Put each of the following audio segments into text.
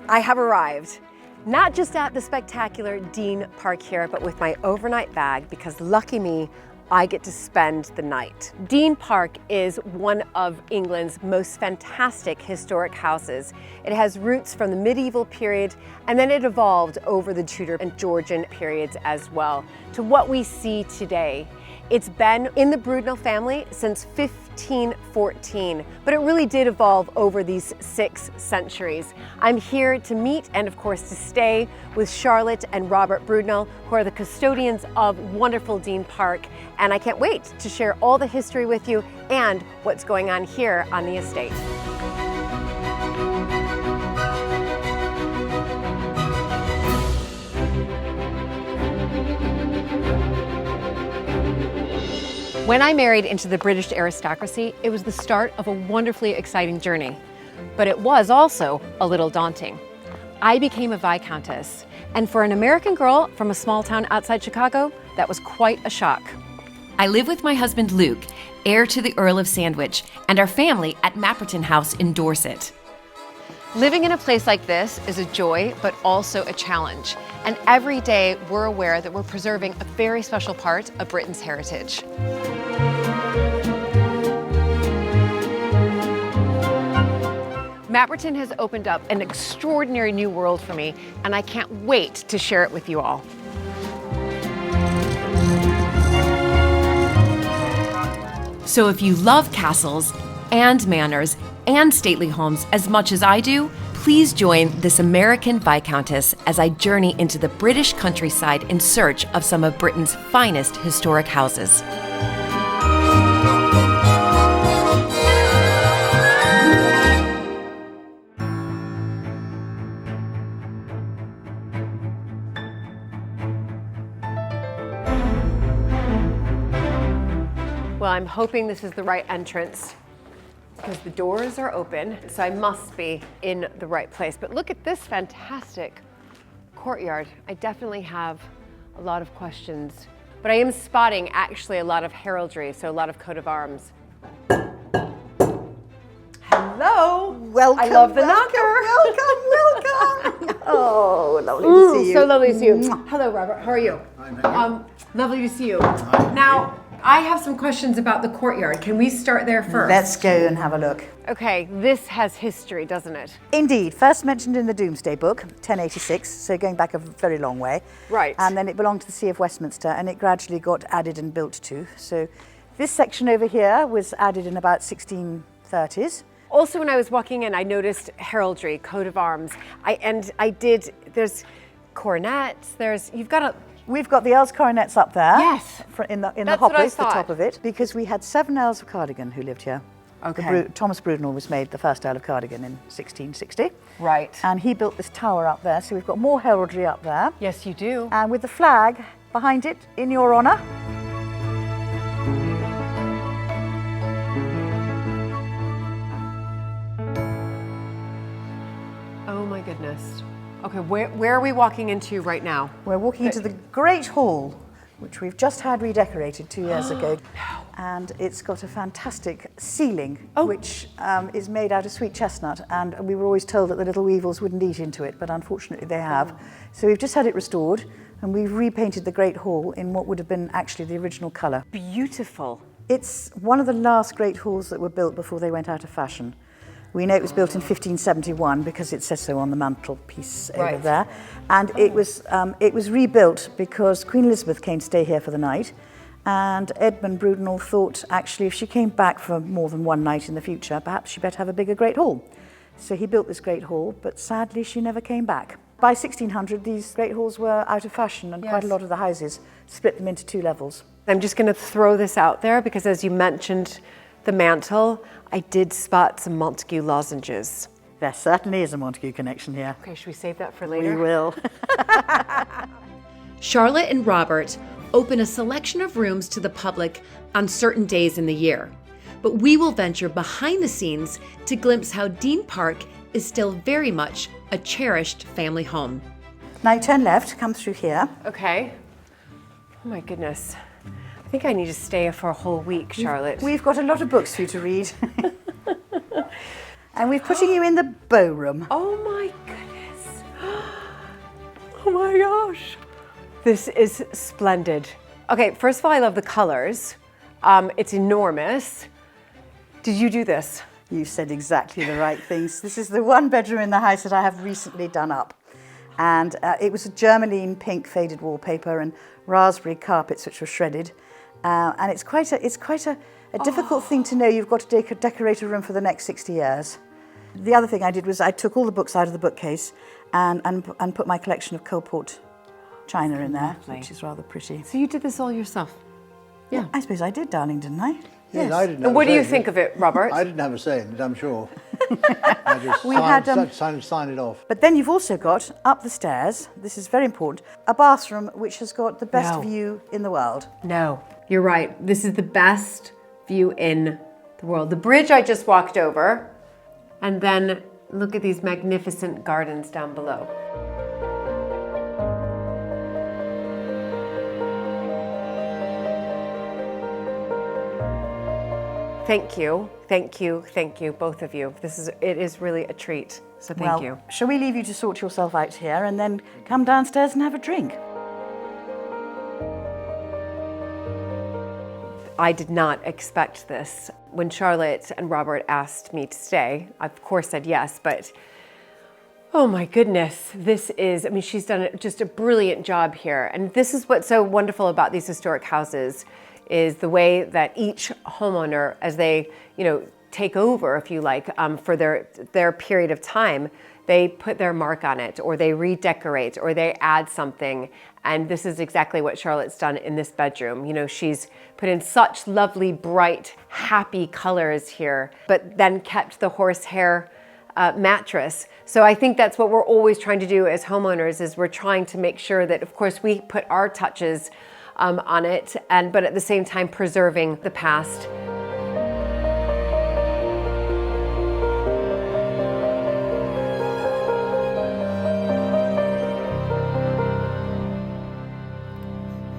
I have arrived, not just at the spectacular Dean Park here, but with my overnight bag, because lucky me, I get to spend the night. Dean Park is one of England's most fantastic historic houses. It has roots from the medieval period, and then it evolved over the Tudor and Georgian periods as well to what we see today. It's been in the Brudnell family since 1514, but it really did evolve over these 6 centuries. I'm here to meet and of course to stay with Charlotte and Robert Brudnell, who are the custodians of wonderful Dean Park, and I can't wait to share all the history with you and what's going on here on the estate. When I married into the British aristocracy, it was the start of a wonderfully exciting journey. But it was also a little daunting. I became a Viscountess, and for an American girl from a small town outside Chicago, that was quite a shock. I live with my husband Luke, heir to the Earl of Sandwich, and our family at Mapperton House in Dorset. Living in a place like this is a joy, but also a challenge. And every day we're aware that we're preserving a very special part of Britain's heritage. Mapperton has opened up an extraordinary new world for me, and I can't wait to share it with you all. So if you love castles and manors and stately homes as much as I do, please join this American Viscountess as I journey into the British countryside in search of some of Britain's finest historic houses. Well, I'm hoping this is the right entrance, because the doors are open, so I must be in the right place. But look at this fantastic courtyard. I definitely have a lot of questions, but I am spotting actually a lot of heraldry, so a lot of coat of arms. Hello. Welcome. I love the knocker. Welcome. Oh, lovely to see you. So lovely to see you. Hello, Robert. How are you? Hi, Lovely to see you. Now, I have some questions about the courtyard. Can we start there first? Let's go and have a look. Okay, this has history, doesn't it? Indeed. First mentioned in the Domesday Book, 1086, so going back a very long way. Right. And then it belonged to the See of Westminster, and it gradually got added and built to. So this section over here was added in about 1630s. Also, when I was walking in, I noticed heraldry, coat of arms. There's coronets, We've got the Earl's coronets up there. Yes. In the That's what I hoppers, the thought. top of it, because we had 7 Earls of Cardigan who lived here. Okay. Thomas Brudnell was made the first Earl of Cardigan in 1660. Right. And he built this tower up there, so we've got more heraldry up there. Yes, you do. And with the flag behind it, in your honour. Oh my goodness. Okay, where are we walking into right now? We're walking into the Great Hall, which we've just had redecorated 2 years ago. And it's got a fantastic ceiling, which is made out of sweet chestnut. And we were always told that the little weevils wouldn't eat into it, but unfortunately they have. So we've just had it restored, and we've repainted the Great Hall in what would have been actually the original colour. Beautiful. It's one of the last Great Halls that were built before they went out of fashion. We know it was built in 1571 because it says so on the mantelpiece over there. And it was rebuilt because Queen Elizabeth came to stay here for the night. And Edmund Brudnell thought, actually, if she came back for more than one night in the future, perhaps she better have a bigger Great Hall. So he built this Great Hall, but sadly she never came back. By 1600, these Great Halls were out of fashion, and quite a lot of the houses split them into 2 levels. I'm just going to throw this out there because, as you mentioned, the mantle, I did spot some Montague lozenges. There certainly is a Montague connection here. Okay, should we save that for later? We will. Charlotte and Robert open a selection of rooms to the public on certain days in the year. But we will venture behind the scenes to glimpse how Dean Park is still very much a cherished family home. Now turn left, come through here. Okay. Oh my goodness. I think I need to stay for a whole week, Charlotte. We've got a lot of books for you to read. And we're putting you in the bow room. Oh my goodness. Oh my gosh. This is splendid. Okay, first of all, I love the colors. It's enormous. Did you do this? You said exactly the right things. This is the one bedroom in the house that I have recently done up. And it was a Germaline pink faded wallpaper and raspberry carpets which were shredded. And it's quite a difficult thing to know you've got to decorate a room for the next 60 years. The other thing I did was I took all the books out of the bookcase and put my collection of Coalport china in there, which is rather pretty. So you did this all yourself? Yeah. I suppose I did, darling, didn't I? Yes, I didn't have And what a do say you in think it. of it, Robert? I didn't have a say in it, I'm sure. I just We had, signed it off. But then you've also got, up the stairs, this is very important, a bathroom which has got the best No. view in the world. No, you're right. This is the best view in the world. The bridge I just walked over, and then look at these magnificent gardens down below. Thank you, thank you, thank you, both of you. It is really a treat, so thank you. Shall we leave you to sort yourself out here and then come downstairs and have a drink? I did not expect this. When Charlotte and Robert asked me to stay, I of course said yes, but oh my goodness, she's done just a brilliant job here. And this is what's so wonderful about these historic houses, is the way that each homeowner, as they, take over, if you like, for their period of time, they put their mark on it, or they redecorate, or they add something. And this is exactly what Charlotte's done in this bedroom. She's put in such lovely, bright, happy colors here, but then kept the horsehair mattress. So I think that's what we're always trying to do as homeowners, is we're trying to make sure that, of course, we put our touches on it, but at the same time preserving the past.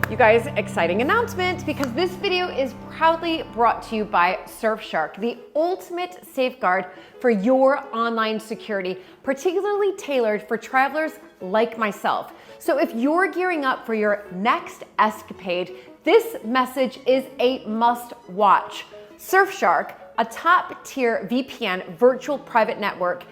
You guys, exciting announcement, because this video is proudly brought to you by Surfshark, the ultimate safeguard for your online security, particularly tailored for travelers like myself. So if you're gearing up for your next escapade, this message is a must watch. Surfshark, a top tier VPN virtual private network,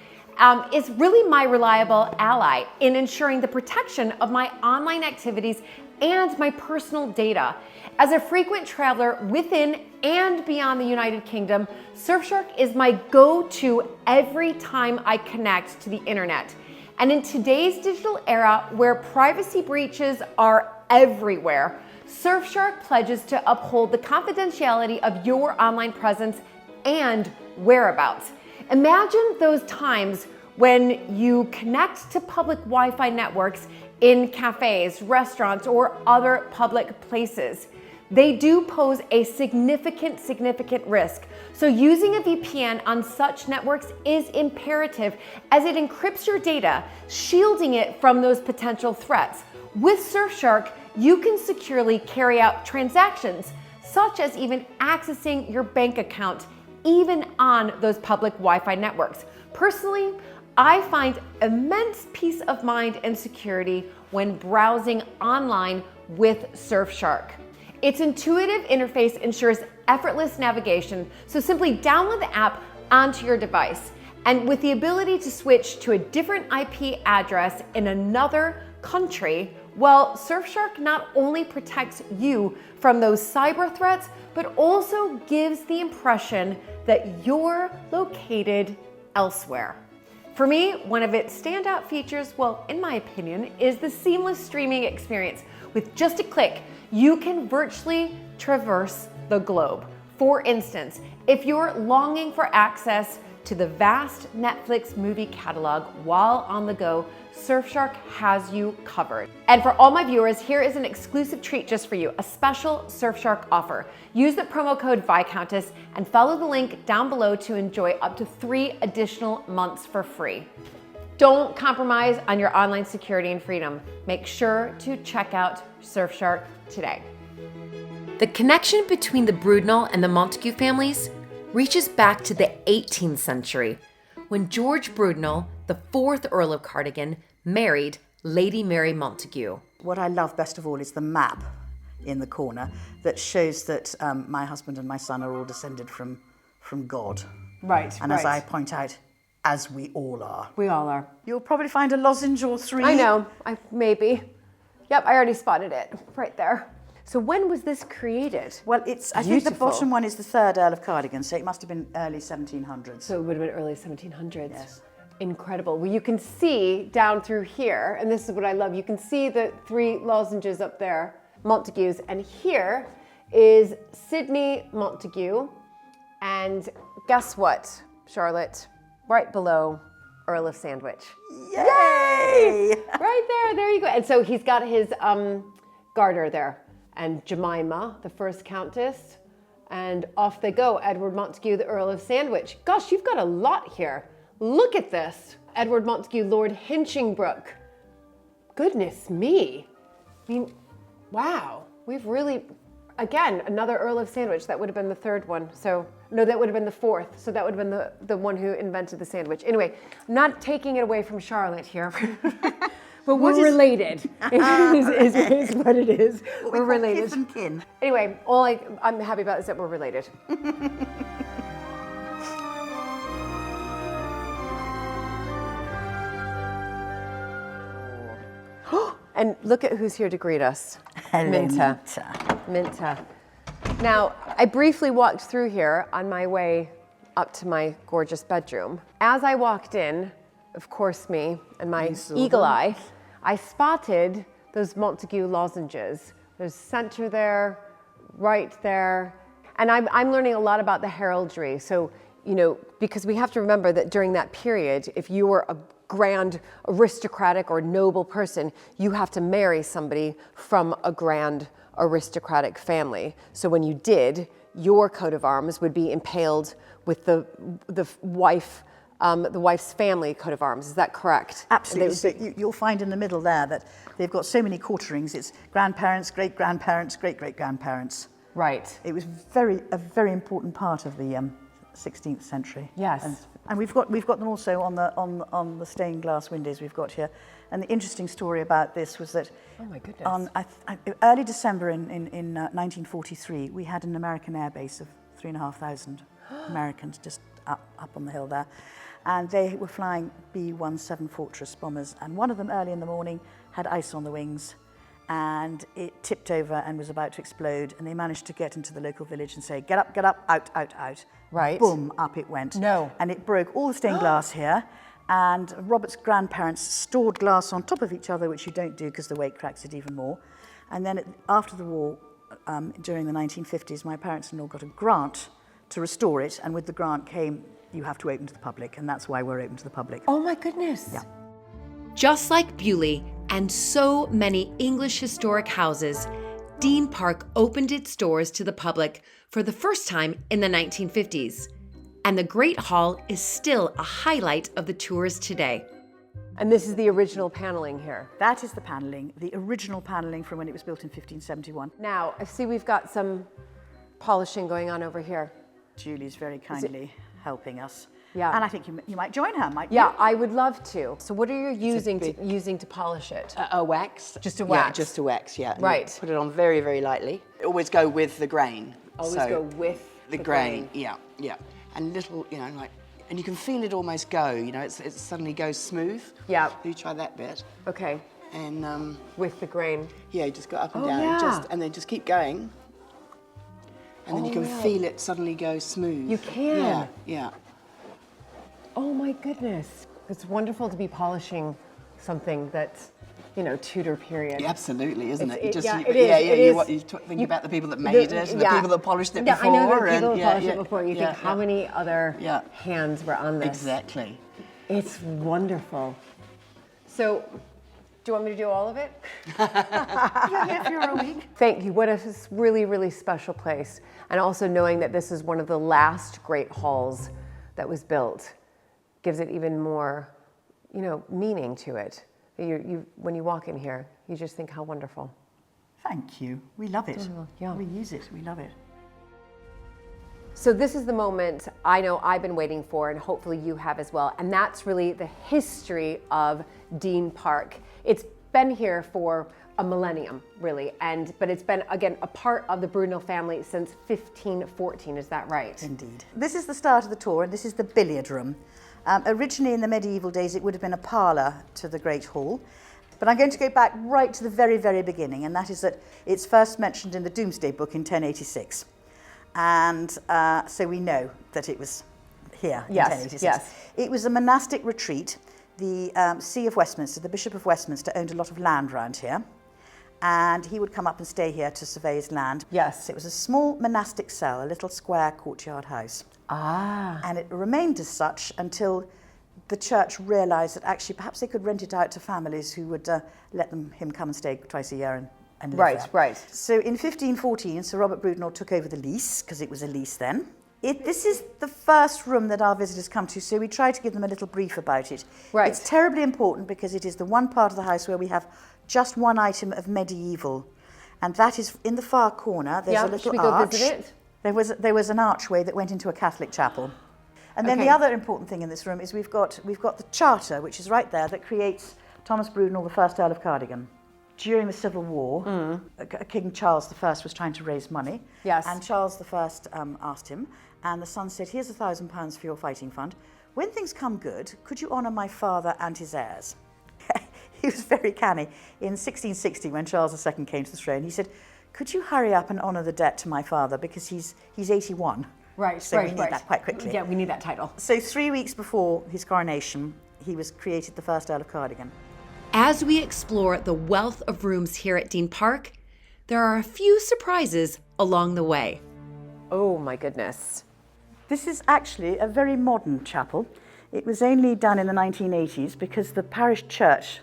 is really my reliable ally in ensuring the protection of my online activities and my personal data. As a frequent traveler within and beyond the United Kingdom, Surfshark is my go-to every time I connect to the internet. And in today's digital era, where privacy breaches are everywhere, Surfshark pledges to uphold the confidentiality of your online presence and whereabouts. Imagine those times when you connect to public Wi-Fi networks in cafes, restaurants, or other public places. They do pose a significant risk. So using a VPN on such networks is imperative, as it encrypts your data, shielding it from those potential threats. With Surfshark, you can securely carry out transactions, such as even accessing your bank account, even on those public Wi-Fi networks. Personally, I find immense peace of mind and security when browsing online with Surfshark. Its intuitive interface ensures effortless navigation, so simply download the app onto your device. And with the ability to switch to a different IP address in another country, well, Surfshark not only protects you from those cyber threats, but also gives the impression that you're located elsewhere. For me, one of its standout features, well, in my opinion, is the seamless streaming experience. With just a click, you can virtually traverse the globe. For instance, if you're longing for access to the vast Netflix movie catalog while on the go, Surfshark has you covered. And for all my viewers, here is an exclusive treat just for you, a special Surfshark offer. Use the promo code Viscountess and follow the link down below to enjoy up to 3 additional months for free. Don't compromise on your online security and freedom. Make sure to check out Surfshark today. The connection between the Brudenell and the Montague families reaches back to the 18th century, when George Brudenell, the 4th Earl of Cardigan, married Lady Mary Montague. What I love best of all is the map in the corner that shows that my husband and my son are all descended from God. Right, And as I point out, as we all are. We all are. You'll probably find a lozenge or three. I know, maybe. Yep, I already spotted it, right there. So when was this created? Well, I think the Beautiful. bottom one is the 3rd Earl of Cardigan, so it must have been early 1700s. So it would have been early 1700s. Yes. Incredible. Well, you can see down through here, and this is what I love, you can see the 3 lozenges up there, Montagues, and here is Sidney Montague, and guess what, Charlotte? Right below Earl of Sandwich. Yay! Right there you go. And so he's got his garter there, and Jemima, the first countess, and off they go, Edward Montague, the Earl of Sandwich. Gosh, you've got a lot here. Look at this. Edward Montague, Lord Hinchingbrook. Goodness me. I mean, wow. We've really, again, another Earl of Sandwich. That would have been the 3rd one. So, no, that would have been the 4th. So that would have been the one who invented the sandwich. Anyway, not taking it away from Charlotte here. But we're related, is what it is. We're related. Kith and kin. Anyway, I'm happy about is that we're related. And look at who's here to greet us. Minta. Minta. Now, I briefly walked through here on my way up to my gorgeous bedroom. As I walked in, of course me and my eagle eye, I spotted those Montague lozenges. There's center there, right there. And I'm learning a lot about the heraldry. So, you know, because we have to remember that during that period, if you were a grand aristocratic or noble person, you have to marry somebody from a grand aristocratic family. So when you did, your coat of arms would be impaled with the wife's family coat of arms. Is that correct? Absolutely. So you'll find in the middle there that they've got so many quarterings. It's grandparents, great-grandparents, great-great-grandparents. Right. It was a very important part of the 16th century. Yes. And we've got them also on the stained glass windows we've got here. And the interesting story about this was that Oh my goodness. on early December in 1943, we had an American air base of 3,500 Americans just up on the hill there. And they were flying B-17 Fortress bombers. And one of them early in the morning had ice on the wings. And it tipped over and was about to explode. And they managed to get into the local village and say, get up, out, out, out. Right. Boom, up it went. No. And it broke all the stained glass here. And Robert's grandparents stored glass on top of each other, which you don't do because the weight cracks it even more. And then after the war, during the 1950s, my parents-in-law got a grant to restore it. And with the grant came, you have to open to the public. And that's why we're open to the public. Oh my goodness. Yeah. Just like Bewley and so many English historic houses, Dean Park opened its doors to the public for the first time in the 1950s. And the Great Hall is still a highlight of the tours today. And this is the original paneling here. That is the paneling, the original paneling from when it was built in 1571. Now, I see we've got some polishing going on over here. Julie's very kindly helping us. Yeah. And I think you might join her, mightn't Yeah, you? I would love to. So what are you using to polish it? A wax. Just a Yeah, wax? just a wax, yeah. And Right. Put it on very, very lightly. Always go with the grain. Always So go with the grain. Yeah, yeah. And little, you know, like, and you can feel it almost go, you know, it suddenly goes smooth. Yeah. You try that bit. Okay, And with the grain. yeah, you just go up and Oh, down yeah. and then just keep going. And then you can feel it suddenly go smooth. You can? Yeah, yeah. Oh my goodness. It's wonderful to be polishing something that's, you know, Tudor period. Yeah, absolutely, isn't it? It- You yeah, you, it is, yeah, it yeah, is. you think about the people that made it, and the people that polished it yeah, before. I know the people and, that polished it before. You think, how many other Yeah. hands were on this? Exactly. It's wonderful. So, do you want me to do all of it? If you're a week. Thank you. What a really, really special place. And also knowing that this is one of the last great halls that was built gives it even more, you know, meaning to it. When you walk in here, you just think how wonderful. Thank you. We love it. yeah. We use it. We love it. So this is the moment I know I've been waiting for, and hopefully you have as well, and that's really the history of Dean Park. It's been here for a millennium, really, but it's been, again, a part of the Brunel family since 1514, is that right? Indeed. This is the start of the tour, and this is the billiard room. Originally in the medieval days, it would have been a parlour to the Great Hall, but I'm going to go back right to the very, very beginning, and that is that it's first mentioned in the Domesday Book in 1086. And so we know that it was here in 1086. Yes. It was a monastic retreat. The See of Westminster, the Bishop of Westminster, owned a lot of land around here, and he would come up and stay here to survey his land. Yes. So it was a small monastic cell, a little square courtyard house. Ah. And it remained as such until the church realised that actually perhaps they could rent it out to families who would let him come and stay twice a year and live there. Right. So in 1514, Sir Robert Brunel took over the lease, because it was a lease then. This is the first room that our visitors come to, so we try to give them a little brief about it. Right. It's terribly important because it is the one part of the house where we have just one item of medieval, and that is in the far corner. There's a little should we go arch. visit it? There was an archway that went into a Catholic chapel. And then Okay. the other important thing in this room is we've got the charter, which is right there, that creates Thomas Brunel, the first Earl of Cardigan. During the Civil War, King Charles I was trying to raise money. Yes. And Charles I asked him, and the son said, here's £1,000 for your fighting fund. When things come good, could you honour my father and his heirs? He was very canny. In 1660, when Charles II came to the throne, he said, could you hurry up and honour the debt to my father, because he's 81. Right, So we need that quite quickly. Yeah, we need that title. So 3 weeks before his coronation, he was created the first Earl of Cardigan. As we explore the wealth of rooms here at Dean Park, there are a few surprises along the way. Oh my goodness. This is actually a very modern chapel. It was only done in the 1980s because the parish church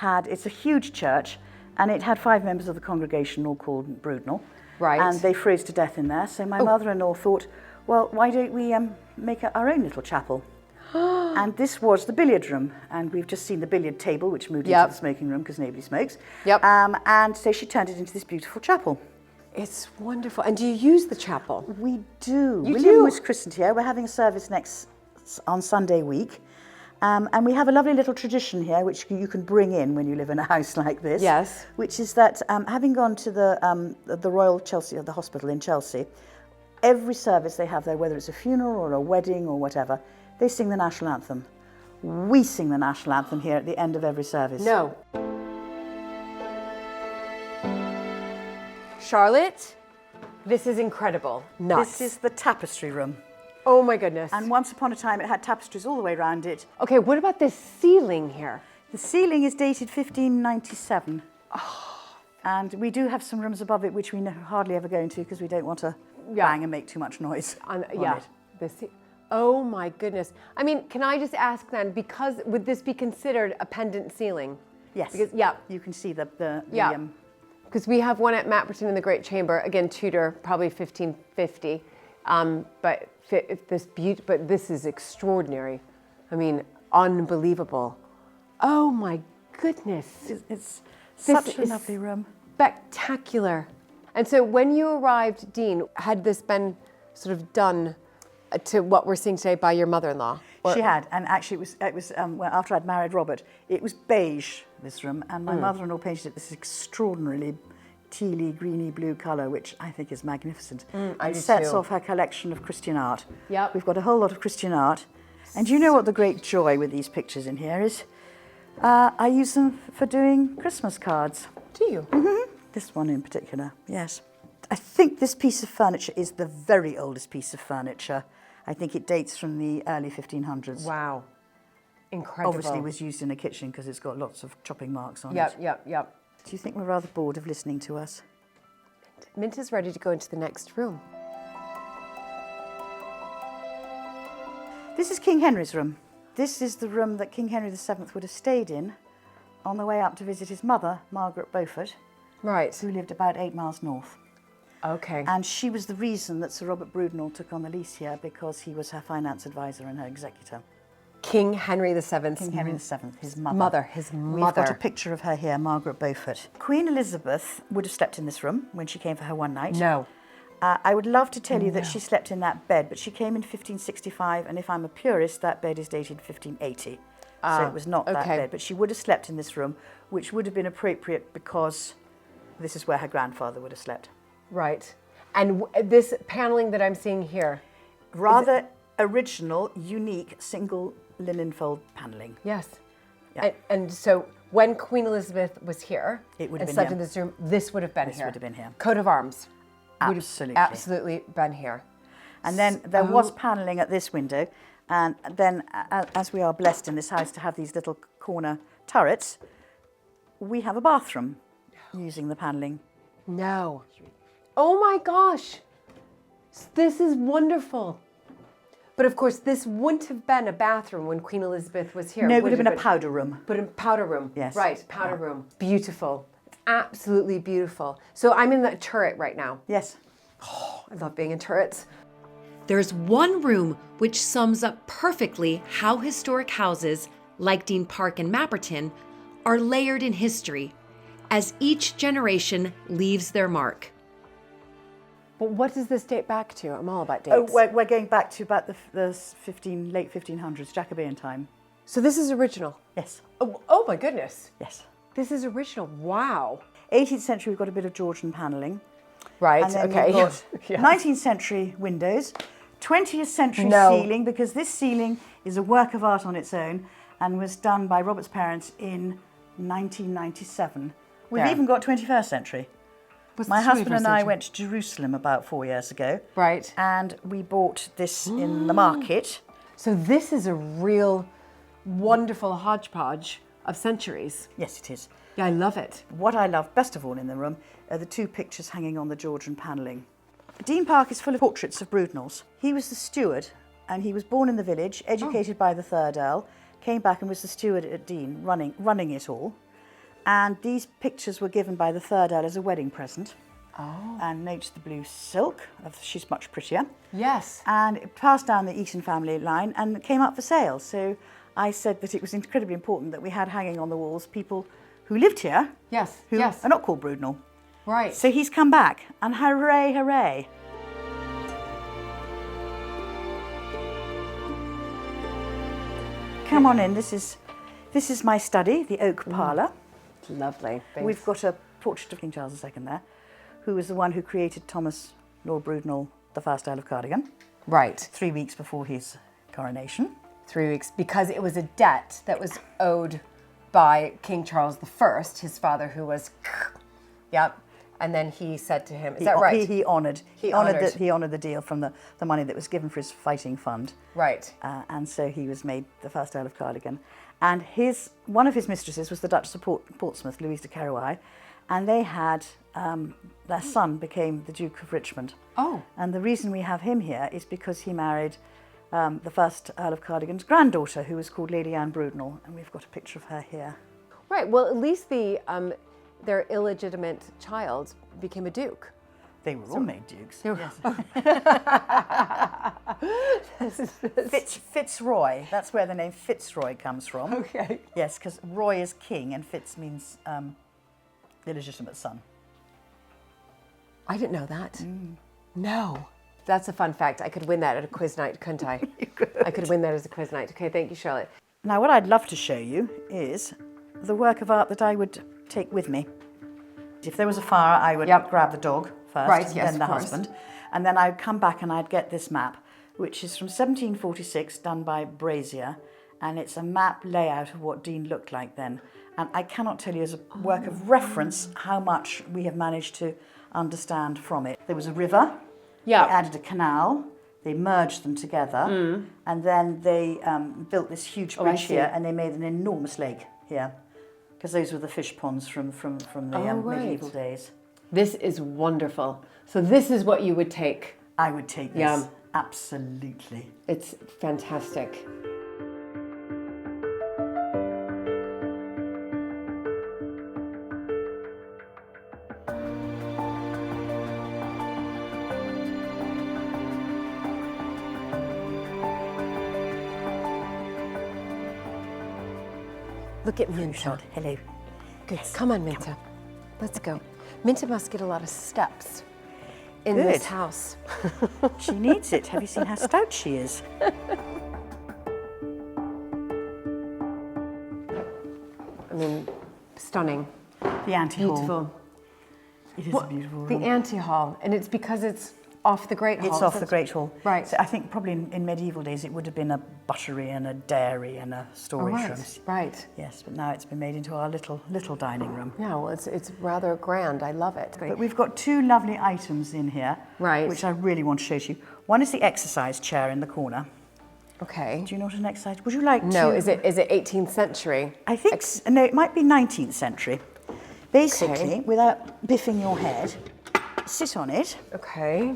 it's a huge church, and it had 5 members of the congregation, all called Brunel. Right. And they froze to death in there. So my mother-in-law thought, well, why don't we make our own little chapel? And this was the billiard room, and we've just seen the billiard table, which moved into the smoking room because nobody smokes. Yep. And so she turned it into this beautiful chapel. It's wonderful. And do you use the chapel? We do. You William do? was christened here. We're having a service on Sunday week. And we have a lovely little tradition here, which you can bring in when you live in a house like this. Yes. Which is that having gone to the Royal Chelsea, or the hospital in Chelsea, every service they have there, whether it's a funeral or a wedding or whatever, they sing the national anthem. We sing the national anthem here at the end of every service. No. Charlotte, this is incredible. Nuts. This is the Tapestry Room. Oh my goodness. And once upon a time it had tapestries all the way around it. Okay, what about this ceiling here? The ceiling is dated 1597. And we do have some rooms above it which we hardly ever go into because we don't want to bang and make too much noise on it. Oh my goodness. I mean, can I just ask then, because would this be considered a pendant ceiling? Yes. Because, You can see the because we have one at Mapperton in the Great Chamber, again Tudor, probably 1550. But this is extraordinary. I mean, unbelievable. Oh my goodness. It's such a lovely room. Spectacular. And so when you arrived, Dean, had this been sort of done to what we're seeing today by your mother-in-law? She had, and actually it was well, after I'd married Robert, it was beige, this room, and my mother-in-law painted it this extraordinarily tealy, greeny blue colour, which I think is magnificent. It sets off her collection of Christian art. Yep. We've got a whole lot of Christian art. And do you know what the great joy with these pictures in here is? I use them for doing Christmas cards. Do you? Mm-hmm. This one in particular, yes. I think this piece of furniture is the very oldest piece of furniture. I think it dates from the early 1500s. Wow. Incredible. Obviously was used in a kitchen because it's got lots of chopping marks on it. Yep. Do you think we're rather bored of listening to us? Mint is ready to go into the next room. This is King Henry's room. This is the room that King Henry VII would have stayed in on the way up to visit his mother, Margaret Beaufort, Right. who lived about 8 miles north. Okay. And she was the reason that Sir Robert Brunel took on the lease here, because he was her finance advisor and her executor. King Henry VII. King Henry VII, his mother. His We've got a mother. picture of her here, Margaret Beaufort. Queen Elizabeth would have slept in this room when she came for her one night. No. I would love to tell you that she slept in that bed, but she came in 1565, and if I'm a purist, that bed is dated 1580. So it was not that okay. bed, but she would have slept in this room, which would have been appropriate because this is where her grandfather would have slept. Right. And this paneling that I'm seeing here. Rather original, unique, single linen fold paneling. Yes. Yeah. And so when Queen Elizabeth was here It would and have been slept here. in this room, this would have been This here. would have been here. Coat of arms. Would have Absolutely. absolutely been here. And then there was paneling at this window, and then as we are blessed in this house to have these little corner turrets, we have a bathroom using the paneling. No. Oh my gosh. This is wonderful. But of course, this wouldn't have been a bathroom when Queen Elizabeth was here. No, it would have been a powder room. But a powder room. Yes. Right, powder room. Beautiful. It's absolutely beautiful. So I'm in that turret right now. Yes. I love being in turrets. There's one room which sums up perfectly how historic houses, like Dean Park and Mapperton, are layered in history, as each generation leaves their mark. But what does this date back to? I'm all about Oh, dates. we're going back to about the late 1500s, Jacobean time. So this is original. Yes. Oh my goodness. Yes. This is original. Wow. 18th century, we've got a bit of Georgian paneling. Right, And then okay. we've got Yeah. 19th century windows, 20th century No. ceiling, because this ceiling is a work of art on its own and was done by Robert's parents in 1997. We've There. even got 21st century. What's My the husband 21st and I century? went to Jerusalem about 4 years ago. Right. And we bought this in the market. So this is a real wonderful hodgepodge of centuries. Yes, it is. Yeah, I love it. What I love best of all in the room are the two pictures hanging on the Georgian panelling. Dean Park is full of portraits of Brudenells. He was the steward, and he was born in the village, educated by the third Earl, came back and was the steward at Dean, running it all. And these pictures were given by the third Earl as a wedding present. Oh. And note the blue silk, she's much prettier. Yes. And it passed down the Eaton family line and came up for sale. So I said that it was incredibly important that we had hanging on the walls people who lived here, Yes. who Yes. are not called Brudenell. Right. So he's come back, and hooray, hooray. Come on in, this is my study, the Oak Parlor. Lovely. We've got a portrait of King Charles II there, who was the one who created Thomas Lord Brudenell, the first Earl of Cardigan, Right. 3 weeks before his coronation. 3 weeks, because it was a debt that was owed by King Charles I, his father, who was, yep. And then he said to him, is that right? He honoured. He honoured. He honoured the deal from the money that was given for his fighting fund. Right. And so he was made the first Earl of Cardigan. And one of his mistresses was the Duchess of Portsmouth, Louise de Querouaille, and they had, their son became the Duke of Richmond. Oh. And the reason we have him here is because he married the first Earl of Cardigan's granddaughter, who was called Lady Anne Brudenell, and we've got a picture of her here. Right. Well, at least their illegitimate child became a duke. They were all made dukes. Fitzroy, that's where the name Fitzroy comes from. Okay. Yes, because Roy is king and Fitz means illegitimate son. I didn't know that. No. That's a fun fact. I could win that at a quiz night, couldn't I? You could. I could win that as a quiz night. Okay, thank you, Charlotte. Now, what I'd love to show you is the work of art that I would take with me. If there was a fire, I would grab the dog first, Right, yes, then the of course. husband, and then I'd come back and I'd get this map, which is from 1746, done by Brazier, and it's a map layout of what Dean looked like then. And I cannot tell you as a work of reference how much we have managed to understand from it. There was a river, they added a canal, they merged them together, and then they built this huge bridge here, and they made an enormous lake here, because those were the fish ponds from the medieval days. This is wonderful. So this is what you would take. I would take this, Yeah. absolutely. It's fantastic. Look at Minta. Hello. Good. Come on, Minta. Let's go. Minta must get a lot of steps in Good. this house. She needs it. Have you seen how stout she is? I mean, stunning. The ante-hall. Beautiful. It is a beautiful room. The ante-hall, and it's because it's off the Great Hall. It's off the Great Hall. Right. So I think probably in medieval days it would have been a buttery and a dairy and a storage room. Right. Yes, but now it's been made into our little dining room. Yeah, well, it's rather grand. I love it. But we've got two lovely items in here, Right. which I really want to show to you. One is the exercise chair in the corner. Okay. Do you know what an exercise? Would you like to? No, is it 18th century? I think no, it might be 19th century. Basically, Okay. without biffing your head, sit on it. Okay.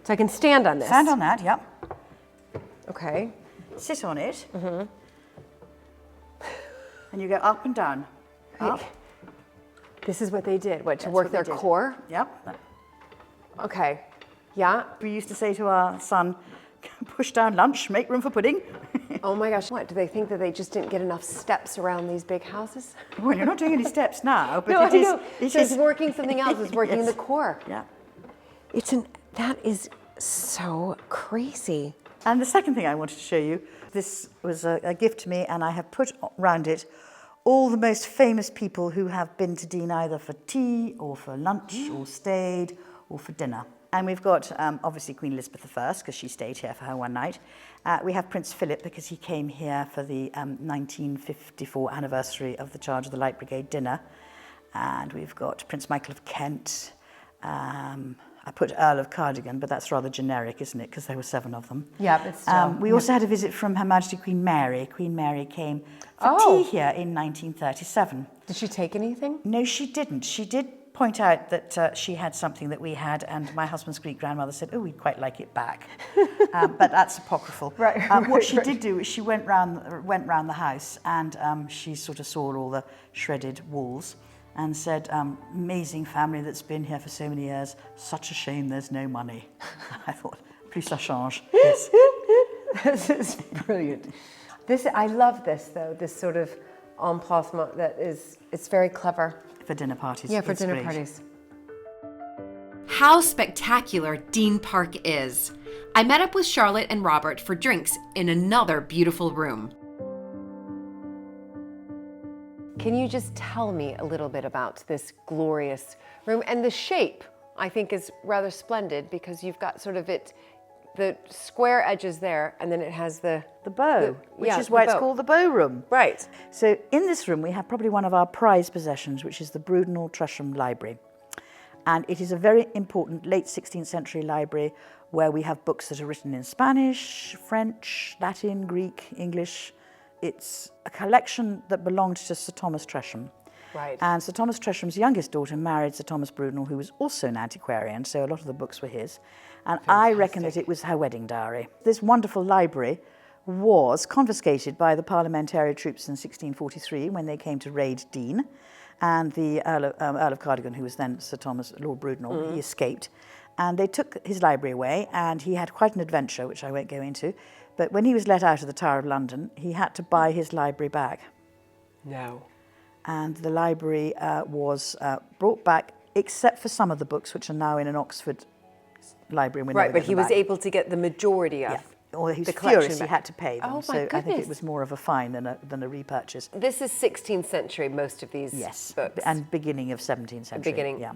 So I can stand on this. Stand on that. Yep. Okay. Sit on it. Mm-hmm. And you go up and down. Up. This is what they did. What, to That's work what they their did. core? Yep. Okay. Yeah. We used to say to our son, push down lunch, make room for pudding. Oh my gosh. What, do they think that they just didn't get enough steps around these big houses? Well, you're not doing any steps now, but No, it is. I know. So it's working something else. It's working Yes. the core. Yeah. That is so crazy. And the second thing I wanted to show you, this was a gift to me, and I have put around it all the most famous people who have been to Dean either for tea or for lunch or stayed or for dinner. And we've got obviously Queen Elizabeth I, because she stayed here for her one night. We have Prince Philip, because he came here for the 1954 anniversary of the Charge of the Light Brigade dinner. And we've got Prince Michael of Kent. I put Earl of Cardigan, but that's rather generic, isn't it? Because there were 7 of them. Yeah, but still. We also had a visit from Her Majesty Queen Mary. Queen Mary came for tea here in 1937. Did she take anything? No, she didn't. She did point out that she had something that we had, and my husband's Greek grandmother said, "Oh, we'd quite like it back." But that's apocryphal. Right, What she did do is she went round the house, and she sort of saw all the shredded walls, and said, "Amazing family that's been here for so many years. Such a shame there's no money." I thought, plus ça change. Yes. This is brilliant. I love this though. This sort of emplacement it's very clever. For dinner parties. Yeah, for it's dinner great. parties. How spectacular Dean Park is. I met up with Charlotte and Robert for drinks in another beautiful room. Can you just tell me a little bit about this glorious room? And the shape, I think, is rather splendid because you've got sort of the square edges there, and then it has the bow, which yeah, is why the it's bow. called the bow room. Right. So in this room, we have probably one of our prized possessions, which is the Brudenell Tresham Library. And it is a very important late 16th century library where we have books that are written in Spanish, French, Latin, Greek, English. It's a collection that belonged to Sir Thomas Tresham. Right. And Sir Thomas Tresham's youngest daughter married Sir Thomas Brudenell, who was also an antiquarian, so a lot of the books were his. And I reckon that it was her wedding diary. This wonderful library was confiscated by the parliamentary troops in 1643 when they came to raid Dean. And the Earl of Cardigan, who was then Sir Thomas Lord Brudenell, he escaped. And they took his library away, and he had quite an adventure, which I won't go into. But when he was let out of the Tower of London, he had to buy his library back. No. And the library was brought back, except for some of the books, which are now in an Oxford library. And Right, but he was able to get the majority of Or he was the collection furious he back. had to pay them. Oh, my so I think goodness. it was more of a fine than a repurchase. This is 16th century, most of these Yes, books. and beginning of 17th century. beginning. Yeah.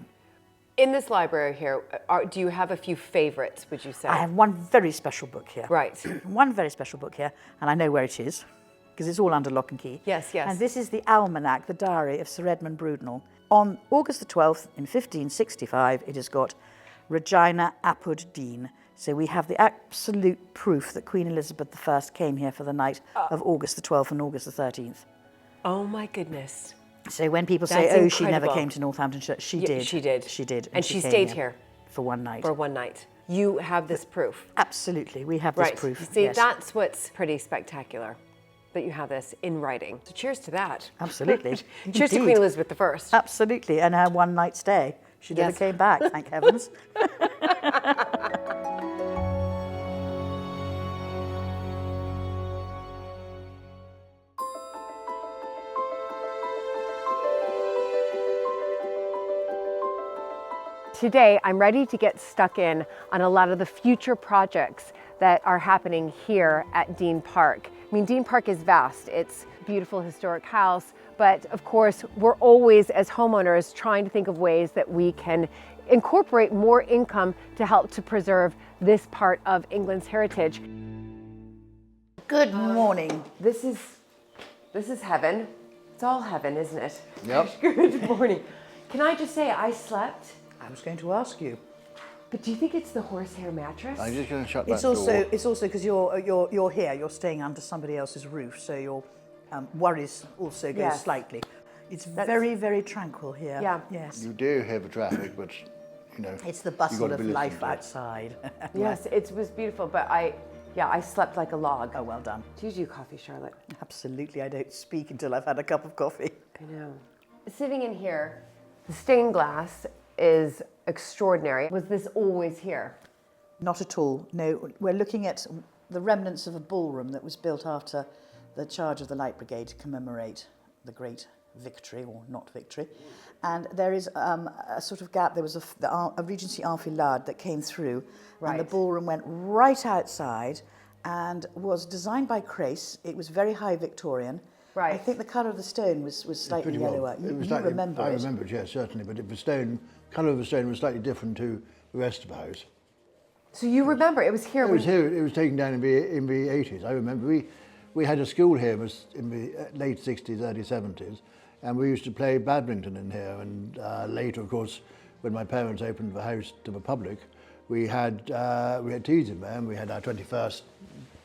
In this library here, do you have a few favorites, would you say? I have one very special book here. Right. One very special book here, and I know where it is, because it's all under lock and key. Yes, yes. And this is the Almanac, the diary of Sir Edmund Brudenell. On August the 12th in 1565, it has got Regina Apud Dean. So we have the absolute proof that Queen Elizabeth I came here for the night of August the 12th and August the 13th. Oh my goodness. So when people say, That's oh, she never incredible. came to Northamptonshire, she Yeah, did. she did. She did. And she came stayed here. For one night. For one night. You have this proof. Absolutely, we have this Right. proof. See, yes. that's what's pretty spectacular, that you have this in writing. So cheers to that. Absolutely. Cheers to Indeed. Queen Elizabeth I. Absolutely, and her one night stay. She never Yes. came back, thank heavens. Today, I'm ready to get stuck in on a lot of the future projects that are happening here at Dean Park. I mean, Dean Park is vast. It's a beautiful historic house, but of course, we're always, as homeowners, trying to think of ways that we can incorporate more income to help to preserve this part of England's heritage. Good morning. This is heaven. It's all heaven, isn't it? Yep. Good morning. Can I just say I slept? I was going to ask you. But do you think it's the horsehair mattress? I'm just going to shut that It's door. also because you're here. You're staying under somebody else's roof, so your worries also go Yes. slightly. It's very, very tranquil here. Yeah. Yes. You do have the traffic, but you know. It's the you've bustle got to of be life listening to it. outside. Yes, it was beautiful, but I slept like a log. Oh, well done. Do you do coffee, Charlotte? Absolutely. I don't speak until I've had a cup of coffee. I know. Sitting in here, the stained glass is extraordinary. Was this always here? Not at all. No, we're looking at the remnants of a ballroom that was built after the charge of the Light Brigade to commemorate the great victory, or not victory. And there is a sort of gap. There was a Regency enfilade that came through, and the Right. ballroom went right outside and was designed by Crace. It was very high Victorian. Right. I think the colour of the stone was slightly Pretty well. yellower. It You was slightly- remember I it? remember it, yes, certainly. But the stone, colour of the stone was slightly different to the rest of the house. So you remember it was here It when was here. It was taken down in the 80s. I remember we had a school here in the late 60s, early 70s, and we used to play badminton in here. And later, of course, when my parents opened the house to the public, we had teas in there, and we had our 21st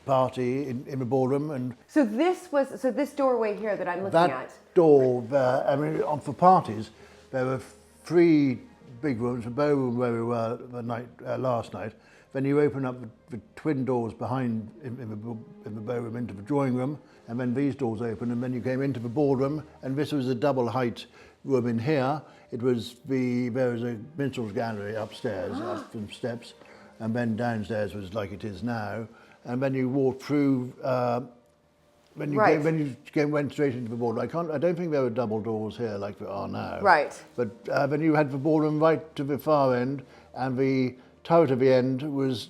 party in the ballroom. And So this doorway here that I'm looking that at. door there, I mean, for parties, there were 3 big rooms, the ballroom where we were last night. Then you open up the twin doors behind in the ballroom into the drawing room, and then these doors open, and then you came into the ballroom, and this was a double height room in here. There was a minstrel's gallery upstairs, up some steps, and then downstairs was like it is now. And then you walked through. When you went straight into the ballroom. I don't think there were double doors here like there are now. Right. But then you had the ballroom right to the far end, and the turret at the end was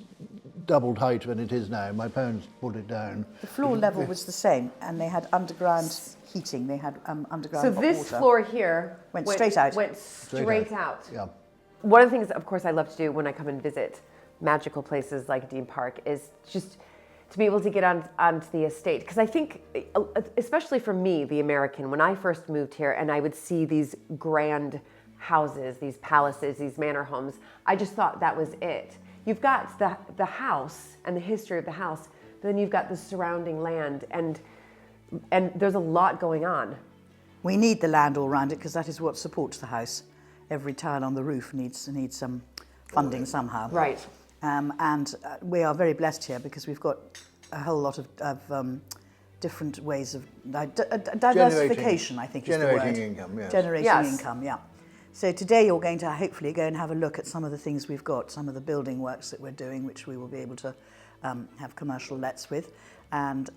doubled height than it is now. My parents put it down. The floor level was the same, and they had underground heating. They had underground So hot this water. floor here Went straight out. Went straight out. Yeah. One of the things, of course, I love to do when I come and visit magical places like Dean Park is just to be able to get onto the estate. Because I think, especially for me, the American, when I first moved here and I would see these grand houses, these palaces, these manor homes, I just thought that was it. You've got the house and the history of the house, but then you've got the surrounding land, and there's a lot going on. We need the land all around it because that is what supports the house. Every tile on the roof needs some funding somehow. Right. And we are very blessed here because we've got a whole lot of different ways of diversification, I think is the word. Generating income, yes. Generating Yes. income, yeah. So today you're going to hopefully go and have a look at some of the things we've got, some of the building works that we're doing, which we will be able to have commercial lets with, and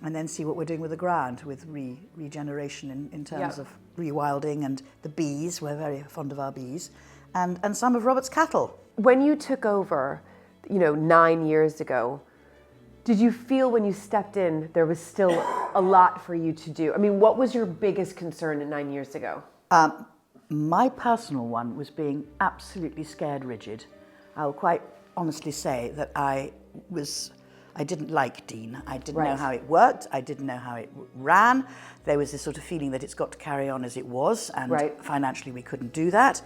then see what we're doing with the ground, with regeneration in terms of rewilding, and the bees. We're very fond of our bees, and some of Robert's cattle. When you took over, 9 years ago, did you feel when you stepped in there was still a lot for you to do? I mean, what was your biggest concern 9 years ago? My personal one was being absolutely scared rigid. I'll quite honestly say that I didn't like Dean. I didn't know how it worked. I didn't know how it ran. There was this sort of feeling that it's got to carry on as it was, and financially we couldn't do that.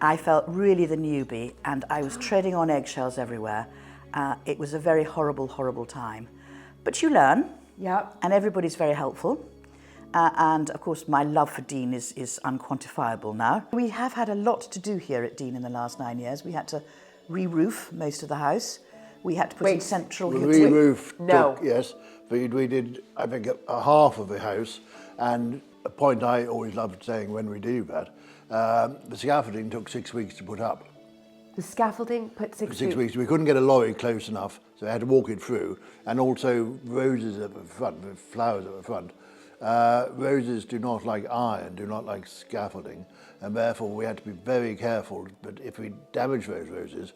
I felt really the newbie, and I was treading on eggshells everywhere. It was a very horrible, horrible time. But you learn, and everybody's very helpful. And of course, my love for Dean is unquantifiable now. We have had a lot to do here at Dean in the last 9 years. We had to re-roof most of the house. We had to put in central heating. Re-roof, No. yes. We did, I think, a half of the house. And a point I always loved saying when we do that, the scaffolding took 6 weeks to put up. The scaffolding put 6 weeks. We couldn't get a lorry close enough, so I had to walk it through. And also roses at the front, the flowers at the front. Roses do not like iron, do not like scaffolding, and therefore we had to be very careful. But if we damage those roses,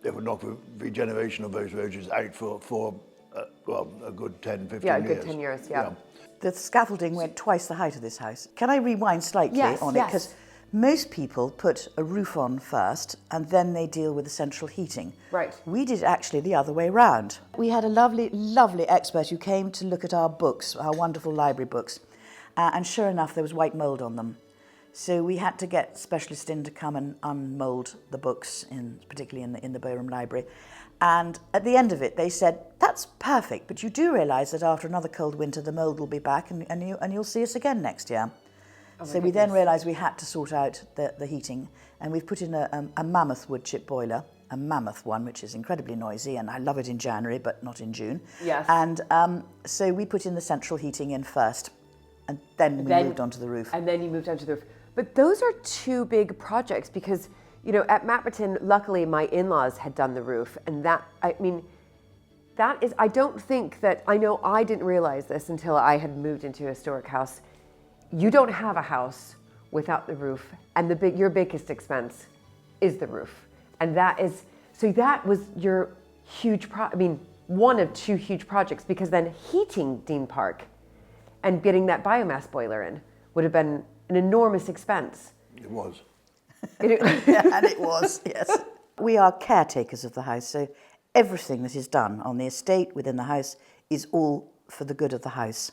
it would knock the regeneration of those roses out for a good 10, 15 years. Yeah, a good 10 years, yeah. The scaffolding went twice the height of this house. Can I rewind slightly on it? Yes. Because most people put a roof on first and then they deal with the central heating. Right. We did actually the other way round. We had a lovely, lovely expert who came to look at our books, our wonderful library books, and sure enough there was white mould on them. So we had to get specialists in to come and unmould the books, particularly in the Bowroom Library. And at the end of it, they said, "That's perfect, but you do realise that after another cold winter, the mould will be back, and you'll see us again next year." So we then realised we had to sort out the heating, and we've put in a mammoth wood chip boiler, a mammoth one, which is incredibly noisy, and I love it in January, but not in June. Yes. And so we put in the central heating in first, and then we moved onto the roof. And then you moved onto the roof. But those are two big projects because, you know, at Mapperton, luckily my in-laws had done the roof, and that is, I don't think that, I know I didn't realize this until I had moved into a historic house. You don't have a house without the roof, and your biggest expense is the roof. And that was your huge one of two huge projects, because then heating Dean Park and getting that biomass boiler in would have been an enormous expense. It was. Yeah, and it was, yes. We are caretakers of the house, so everything that is done on the estate within the house is all for the good of the house.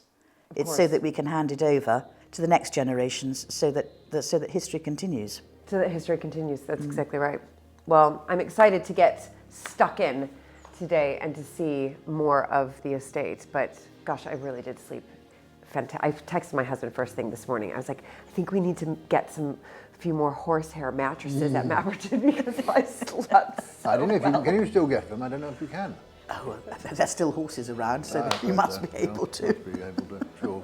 It's so that we can hand it over to the next generations, so that history continues. So that history continues. That's exactly right. Well, I'm excited to get stuck in today and to see more of the estate. But gosh, I really did sleep. I texted my husband first thing this morning. I was like, I think we need to get a few more horsehair mattresses at Mapperton because I slept so I don't know if well. can you still get them? I don't know if you can. Oh, there's still horses around, so you must be able to. Must be able to, sure.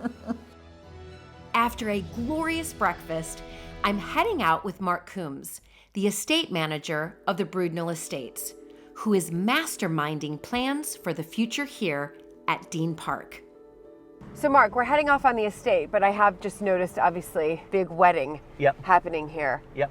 After a glorious breakfast, I'm heading out with Mark Coombs, the estate manager of the Broodnell Estates, who is masterminding plans for the future here at Dean Park. So Mark, we're heading off on the estate, but I have just noticed, obviously, big wedding happening here. Yep.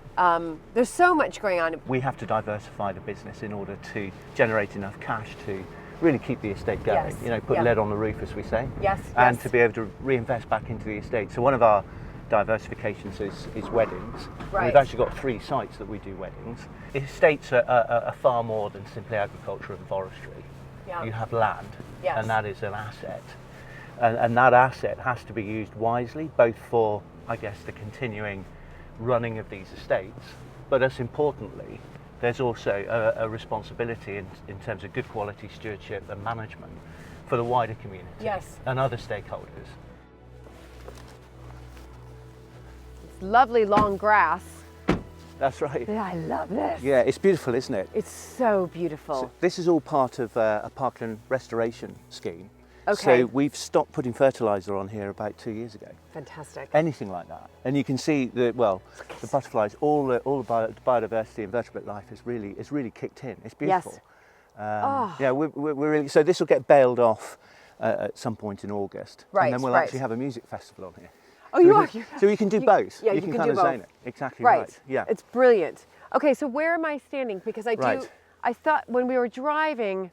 There's so much going on. We have to diversify the business in order to generate enough cash to really keep the estate going. Yes. You know, put lead on the roof, as we say. Yes. And to be able to reinvest back into the estate. So one of our diversifications is weddings. Right. We've actually got 3 sites that we do weddings. Estates are far more than simply agriculture and forestry. Yeah. You have land, Yes. and that is an asset. And that asset has to be used wisely, both for, I guess, the continuing running of these estates, but as importantly, there's also a responsibility in terms of good quality stewardship and management for the wider community and other stakeholders. It's lovely long grass. That's right. I love this. Yeah, it's beautiful, isn't it? It's so beautiful. So this is all part of a parkland restoration scheme. Okay. So we've stopped putting fertiliser on here about 2 years ago. Fantastic. Anything like that. And you can see that, well, the butterflies, all the biodiversity and vertebrate life is really kicked in. It's beautiful. Yes. Yeah, we're really, so this will get bailed off at some point in August. Right, And then we'll right. actually have a music festival on here. Oh, you are? So you can do both. Yeah, you can kind do of both. zone it. Exactly right. Yeah. It's brilliant. Okay, so where am I standing? Because Right. I thought when we were driving,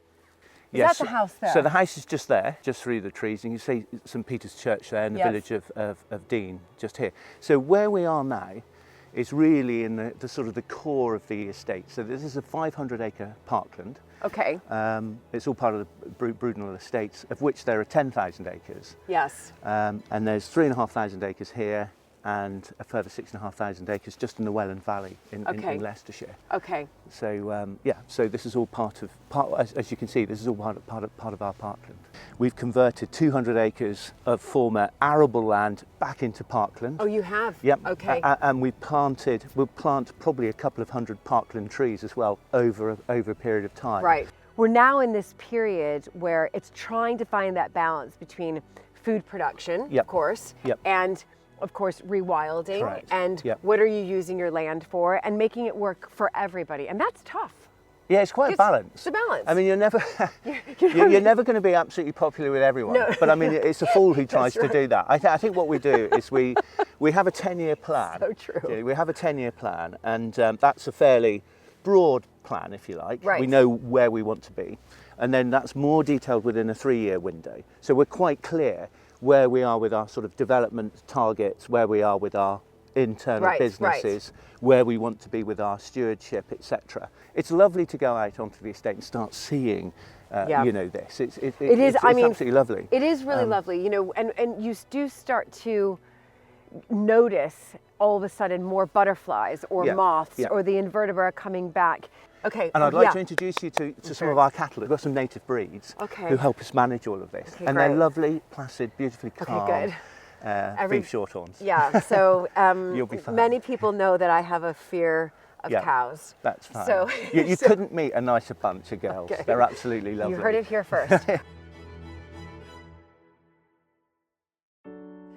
is Yes, that the house there? So the house is just there, just through the trees, and you see St Peter's Church there in the Yes. village of Dean, just here. So where we are now is really in the sort of the core of the estate. So this is a 500-acre parkland. Okay. It's all part of the Broodnell Estates, of which there are 10,000 acres. Yes. And there's 3,500 acres here, and a further 6,500 acres just in the Welland Valley in Leicestershire. Okay. So so this is all part, as you can see, this is all part of our parkland. We've converted 200 acres of former arable land back into parkland. Oh, you have? Yep. Okay. And we'll plant probably a couple of hundred parkland trees as well over a period of time. Right. We're now in this period where it's trying to find that balance between food production, Yep. of course, Yep. and of course rewilding, Correct. and Yep. what are you using your land for, and making it work for everybody, and that's tough. Yeah, it's quite a balance. It's a balance. I mean, you're never you're never going to be absolutely popular with everyone. No. But I mean, it's a fool who tries to do that. I think what we do is we have a 10-year plan. So true. We have a 10-year plan, and that's a fairly broad plan, if you like. Right. We know where we want to be, and then that's more detailed within a 3-year window. So we're quite clear where we are with our sort of development targets, where we are with our internal businesses, where we want to be with our stewardship, etc. It's lovely to go out onto the estate and start seeing, you know, this. It is. It's absolutely lovely. It is really lovely, you know, and you do start to notice all of a sudden more butterflies or moths or the invertebrate coming back. Okay. And I'd like to introduce you to some of our cattle. We've got some native breeds who help us manage all of this. Okay, and great. they're lovely, placid, beautifully calm. Okay, good. Beef shorthorns. Yeah, so You'll be fine. many people know that I have a fear of cows. That's fine. So, you couldn't meet a nicer bunch of girls. Okay. They're absolutely lovely. You heard it here first.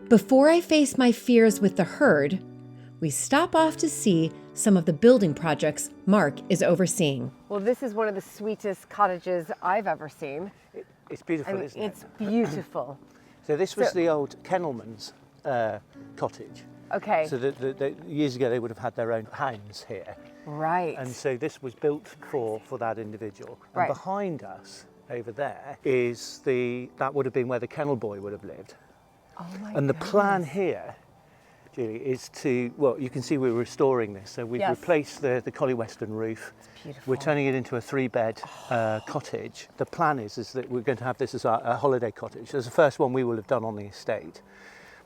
Before I face my fears with the herd, we stop off to see some of the building projects Mark is overseeing. Well, this is one of the sweetest cottages I've ever seen. It's beautiful, I mean, isn't it? it's beautiful. So this was the old kennelman's cottage. Okay. So years ago they would have had their own hounds here. Right. And so this was built for that individual. And Right. behind us, over there, is that would have been where the kennel boy would have lived. Oh my And the plan here, Julie, is to, well, you can see we're restoring this. So we've replaced the collie western roof. It's beautiful. We're turning it into a 3-bed cottage. The plan is that we're going to have this as a holiday cottage. It's the first one we will have done on the estate.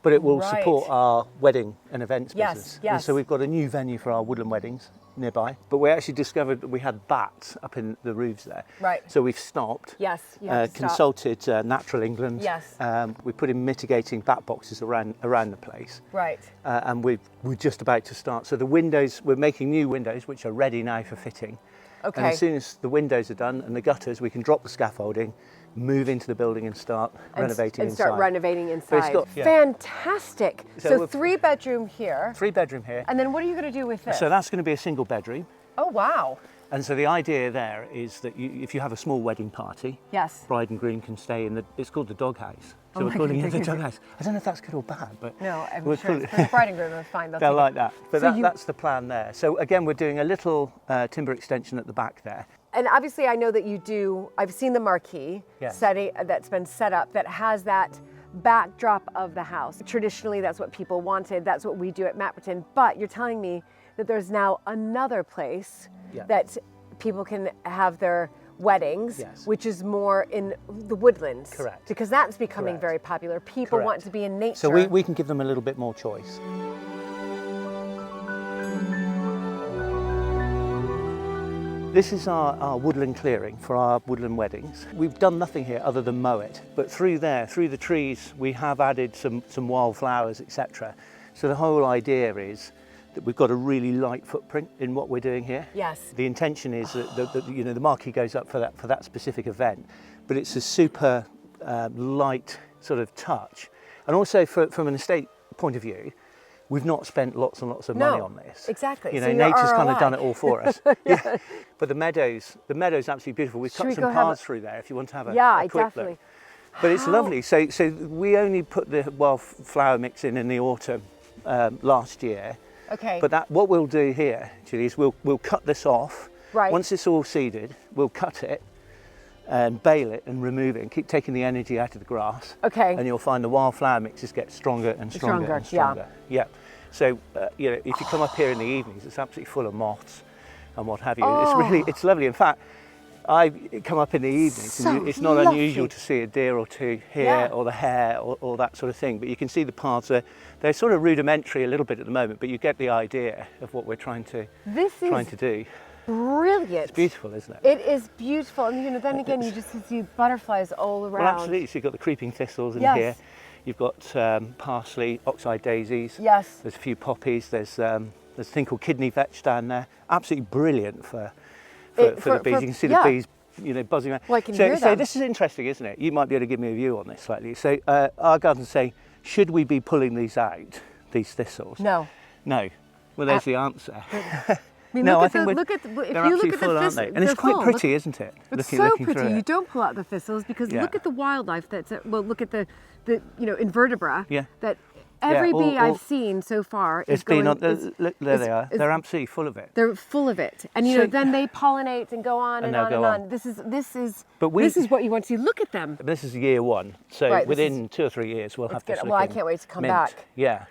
But it will support our wedding and events business. Yes. And so we've got a new venue for our woodland weddings nearby. But we actually discovered that we had bats up in the roofs there. Right. So we've stopped. Yes, you have to stop. Consulted Natural England. Yes. We put in mitigating bat boxes around the place. Right. And we're just about to start. So the windows, we're making new windows which are ready now for fitting. Okay. And as soon as the windows are done and the gutters, we can drop the scaffolding, move into the building and start renovating inside. Start renovating So it's inside. got- Fantastic. So we've- 3-bedroom here. 3-bedroom here. And then what are you going to do with this? So that's going to be a single bedroom. Oh, wow. And so the idea there is that if you have a small wedding party, Yes. bride and groom can stay in it's called the doghouse. So Oh we're my calling it the goodness. doghouse. I don't know if that's good or bad, but No, I'm we'll sure call it's for the bride and groom. They'll find they'll they'll take like it. that. But So that's the plan there. So again, we're doing a little timber extension at the back there. And obviously, I know that you do. I've seen the marquee Yes. that's been set up that has that backdrop of the house. Traditionally, that's what people wanted. That's what we do at Mapperton. But you're telling me that there's now another place that people can have their weddings, which is more in the woodlands. Correct. Because that's becoming very popular. People want Correct. to be in nature. So we can give them a little bit more choice. This is our woodland clearing for our woodland weddings. We've done nothing here other than mow it, but through the trees, we have added some wildflowers, etc. So the whole idea is that we've got a really light footprint in what we're doing here. Yes. The intention is that the marquee goes up for that specific event, but it's a super light sort of touch, and also from an estate point of view, we've not spent lots and lots of money on this. Exactly. You know, So your nature's kind ROI. of done it all for us. Yeah. But the meadow's absolutely beautiful. We've cut we some go have paths through there if you want to have a Yeah, quick definitely. look. But it's lovely. So we only put the wildflower mix in the autumn last year. Okay. But what we'll do here, Julie, is we'll cut this off. Right. Once it's all seeded, we'll cut it and bale it and remove it and keep taking the energy out of the grass. Okay. And you'll find the wildflower mixes get stronger and stronger and stronger. Yeah. So if you come up here in the evenings, it's absolutely full of moths and what have you. It's lovely. In fact, I come up in the evenings and it's not unusual to see a deer or two here or the hare or that sort of thing. But you can see the paths they're sort of rudimentary a little bit at the moment, but you get the idea of what we're trying to do. Brilliant. It's beautiful, isn't it? It is beautiful, and then again, you just see butterflies all around. Well, absolutely. So you've got the creeping thistles in here. You've got parsley, oxeye daisies. Yes. There's a few poppies. There's a thing called kidney vetch down there. Absolutely brilliant for the bees. You can see the bees, buzzing around. Well, I can hear So them. this is interesting, isn't it? You might be able to give me a view on this slightly. So our gardens say, should we be pulling these out, these thistles? No. No. Well, there's the answer. I mean, No, look I at think the, we're- look at the, if they're you look absolutely at the full, aren't thistles, they? And it's they're quite full. pretty, isn't it? It's Looking so through pretty. it. You don't pull out the thistles because Yeah. look at the wildlife that's well. Look at the invertebra. Yeah. That every all- bee all- I've seen so far is It's been going. on. Look, there they are. is- They're absolutely full of it. They're full of it, and So- then they pollinate and go on and they'll on go and on. on. This is But we- this is what you want to see. Look at them. This is year one, so Right, this within 2 or 3 years we'll have It's this. good. Well, I looking can't wait to come mint. back. Yeah.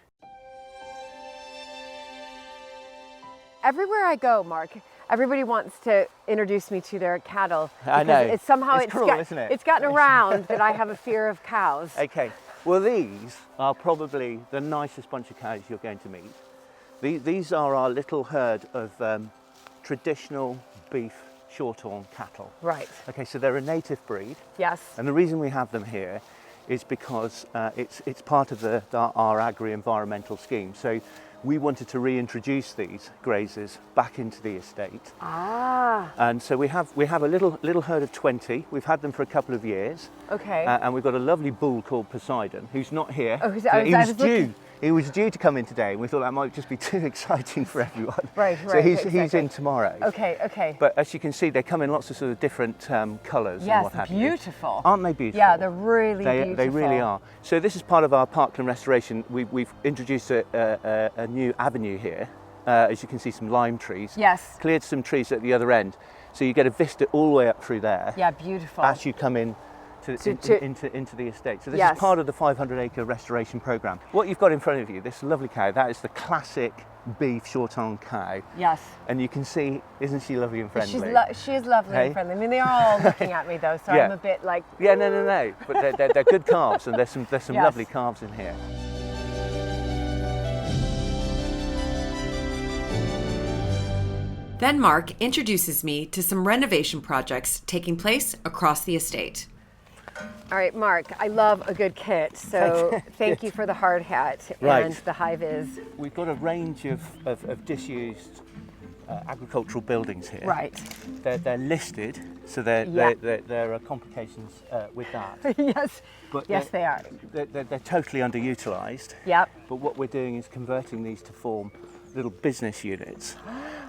Everywhere I go, Mark, everybody wants to introduce me to their cattle. I because know. It's somehow It's cruel, isn't it? It's gotten around that I have a fear of cows. Okay. Well, these are probably the nicest bunch of cows you're going to meet. These are our little herd of traditional beef shorthorn cattle. Right. Okay, so they're a native breed, Yes. and the reason we have them here is because it's part of our agri-environmental scheme. So we wanted to reintroduce these grazers back into the estate. Ah. And so we have a little herd of 20. We've had them for a couple of years. Okay. And we've got a lovely bull called Poseidon, who's not here. Oh, So I was due. looking. He was due to come in today, and we thought that might just be too exciting for everyone. Right, So right, he's exactly. in tomorrow. Okay. But as you can see, they come in lots of sort of different colours and Yes, what have beautiful. you. Aren't they beautiful? Yeah, they're really They beautiful. really are. So this is part of our parkland restoration. We've introduced a new avenue here. As you can see, some lime trees. Yes. Cleared some trees at the other end. So you get a vista all the way up through there. Yeah, beautiful. As you come in into the estate. So this Yes. is part of the 500-acre restoration programme. What you've got in front of you, this lovely cow, that is the classic beef shorthorn cow. Yes. And you can see, isn't she lovely and friendly? She is lovely Hey? and friendly. I mean, they are all looking at me though, so Yeah. I'm a bit like. Yeah, no. But they're good calves, and there's some Yes. lovely calves in here. Then Mark introduces me to some renovation projects taking place across the estate. All right, Mark, I love a good kit, so thank you for the hard hat Right. and the Hive is. We've got a range of disused agricultural buildings here. Right. They're listed, so Yeah. there are complications with that. Yes. But Yes, they are. They're totally underutilised. Yep. But what we're doing is converting these to form little business units.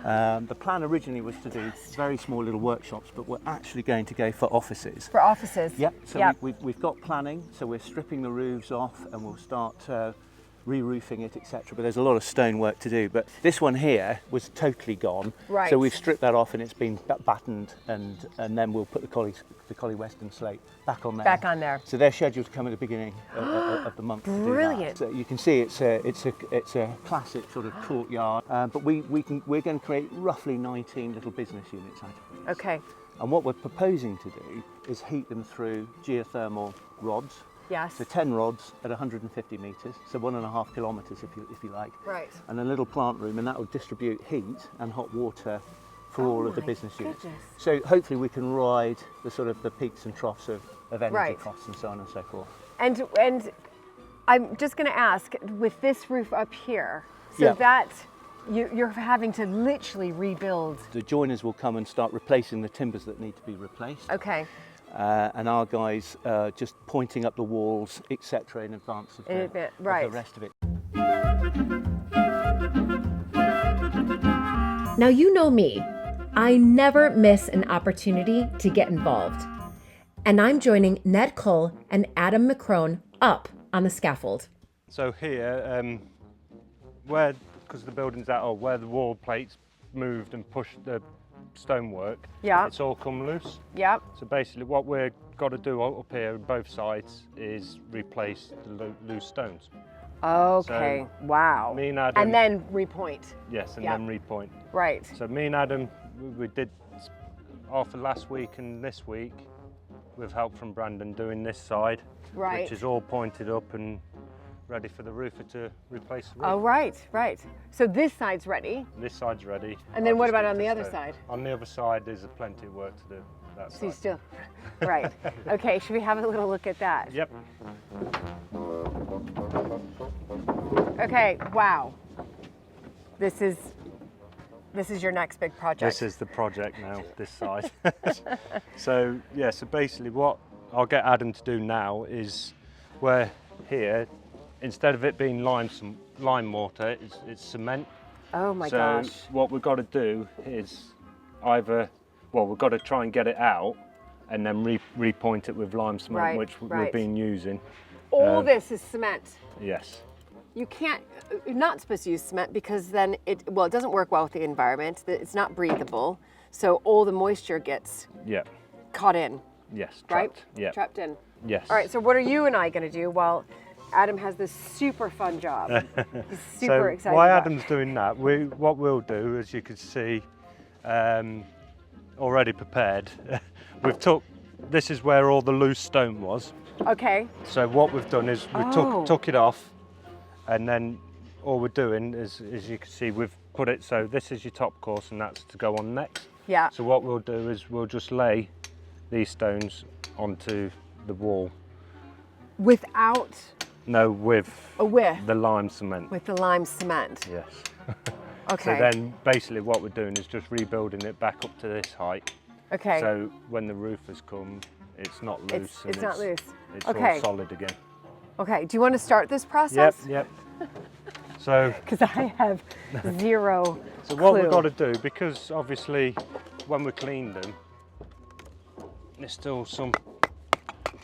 The plan originally was to do very small little workshops, but we're actually going to go for offices. For offices. Yep. So Yep. we've got planning, so we're stripping the roofs off and we'll start re-roofing it, etc. But there's a lot of stone work to do. But this one here was totally gone. Right. So we've stripped that off and it's been battened, and then we'll put the Collie Western slate back on there. Back on there. So they're scheduled to come at the beginning of the month. Brilliant. To do that. So you can see it's a classic sort of courtyard, but we're going to create roughly 19 little business units out of it. Okay. And what we're proposing to do is heat them through geothermal rods. Yes. So 10 rods at 150 metres, so 1.5 kilometres if you like. Right. And a little plant room, and that will distribute heat and hot water for all of the my business units. goodness. So hopefully we can ride the sort of the peaks and troughs of energy Right. costs and so on and so forth. And I'm just going to ask, with this roof up here, so Yeah. that you're having to literally rebuild. The joiners will come and start replacing the timbers that need to be replaced. Okay. And our guys just pointing up the walls, etc., in advance of the right. rest of it. Now, you know me. I never miss an opportunity to get involved. And I'm joining Ned Cole and Adam McCrone up on the scaffold. So here, where, because the building's out, or where the wall plates moved and pushed the stonework, Yeah. it's all come loose. Yep. So basically what we've got to do up here on both sides is replace the loose stones. Okay. Wow. Me and Adam, And then repoint. yes, and yeah. then repoint. Right. So me and Adam, we did half of last week and this week, with help from Brandon, doing this side, Right. which is all pointed up and ready for the roofer to replace the roof. Oh, right. So this side's ready. This side's ready. And then I'll what just about get on the this other stone. side? On the other side, there's plenty of work to do. That So you side. still, right. Okay, should we have a little look at that? Yep. Okay, wow. This is your next big project. This is the project now, this side. So yeah, so basically what I'll get Adam to do now is, where here, instead of it being lime mortar, it's cement. Oh my so gosh. what we've got to do is either, well, we've got to try and get it out and then repoint it with lime cement, Right, which we've right. been using. All this is cement. Yes. You can't, you're not supposed to use cement because then it doesn't work well with the environment. It's not breathable. So all the moisture gets Yeah. caught in, Yes. right? Trapped. Yeah. Trapped in. Yes. All right, so what are you and I going to do while Adam has this super fun job? He's super excited While about it. Adam's doing that, what we'll do, as you can see, already prepared, this is where all the loose stone was. Okay. So what we've done is we took it off, and then all we're doing is, as you can see, we've put it, so this is your top course and that's to go on next. Yeah. So what we'll do is we'll just lay these stones onto the wall. Without No, with with the lime cement. with the lime cement. Yes. Okay. So then basically what we're doing is just rebuilding it back up to this height. Okay. So when the roof has come, it's not loose. It's not loose. It's Okay. all solid again. Okay. Do you want to start this process? Yep. So Because I have zero So what we've clue. got to do, because obviously when we cleaned them, there's still some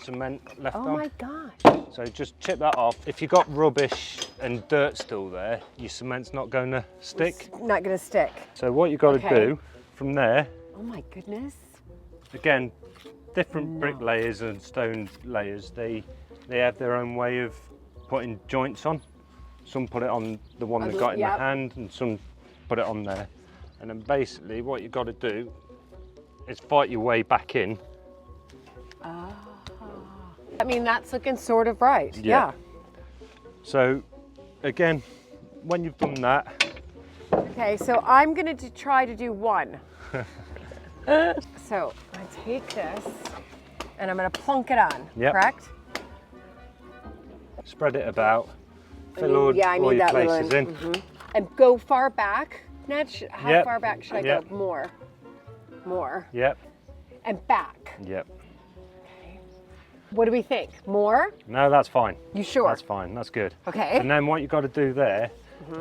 cement left Oh on. my gosh. So just chip that off. If you've got rubbish and dirt still there, your cement's not going to stick. Not going to stick. So what you've got Okay. to do from there, Oh my goodness. again, different brick layers and stone layers, they have their own way of putting joints on. Some put it on the one they've got in Yep. the hand, and some put it on there. And then basically what you've got to do is fight your way back in. I mean, that's looking sort of right. Yeah. So again, when you've done that, Okay, so I'm going to try to do one. So I take this and I'm going to plunk it on, Yep. correct? spread it about, fill all I your need that places little, in. And go far back. Ned, how Yep. far back should I Yep. go? More. More. Yep, And back. yep. What do we think? More? No, that's fine. You sure? That's fine, that's good. Okay. And then what you've got to do there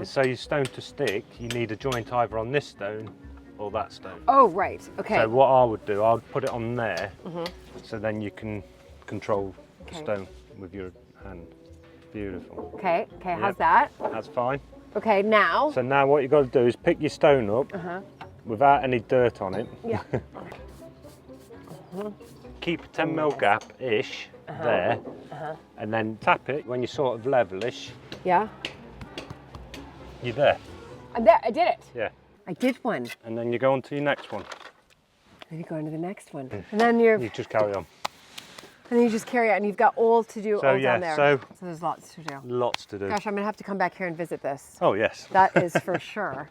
is, so your stone to stick, you need a joint either on this stone or that stone. Oh, right. Okay. So what I would do, I would put it on there, so then you can control the Okay. stone with your hand. Beautiful. Okay, how's Yep. that? That's fine. Okay, now. So now what you've got to do is pick your stone up without any dirt on it. Yeah. Keep a 10mm gap-ish there, and then tap it when you're sort of levelish. Yeah. You're there. I'm there. I did it. Yeah. I did one. And then you go on to your next one. Then you go into the next one. And then you're You just carry on. and then you just carry it and you've got all to do So, all yeah, down there. so- there's lots to do. Lots to do. Gosh, I'm gonna have to come back here and visit this. Oh yes. That is for sure.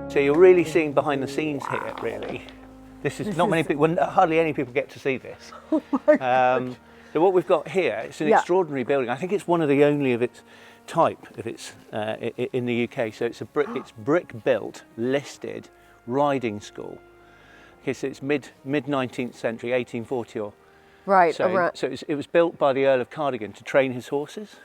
So you're really seeing behind the scenes here, really. This is not many people, well, hardly any people get to see this. So what we've got here, it's an Yeah. extraordinary building. I think it's one of the only of its type of its in the UK. So it's it's brick built, listed riding school. Okay, so it's mid 19th century, 1840 or Right. so. around- So it was built by the Earl of Cardigan to train his horses.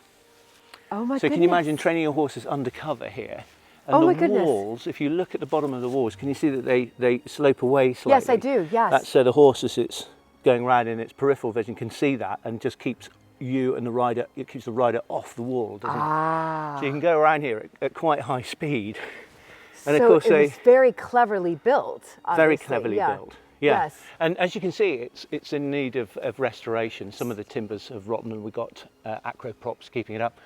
oh my So goodness. can you imagine training your horses undercover here? And Oh the my goodness. walls, if you look at the bottom of the walls, can you see that they slope away slightly? Yes, I do. Yes. That's so the horse, as it's going round in its peripheral vision, can see that and just keeps you and the rider, it keeps the rider off the wall, doesn't it? So you can go around here at quite high speed. And so of course it was very cleverly built. very obviously. cleverly Yeah. built. Yeah. Yes. And as you can see, it's in need of restoration. Some of the timbers have rotten and we've got acro props keeping it up.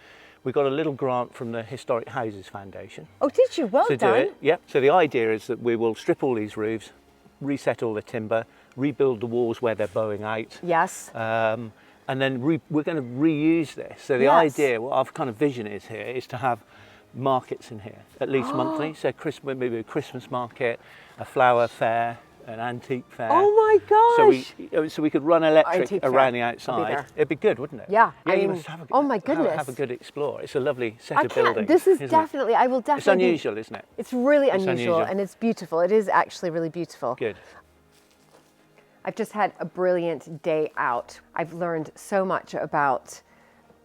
We got a little grant from the Historic Houses Foundation Oh, did you? Well to done. do it. Yep. So the idea is that we will strip all these roofs, reset all the timber, rebuild the walls where they're bowing out, Yes. and then we're going to reuse this. So the Yes. idea, what our kind of vision is here, is to have markets in here at least monthly. So maybe a Christmas market, a flower fair, an antique fair. Oh my gosh. So we could run electric Antique fair. around the I'll be outside. there. It'd be good, wouldn't it? Yeah, I you mean, must have a, oh my goodness. Have a good explore. It's a lovely set I of can't. buildings. This is isn't it? definitely. I will definitely. It's unusual, isn't it? It's really It's unusual, unusual. and it's beautiful. It is actually really beautiful. Good. I've just had a brilliant day out. I've learned so much about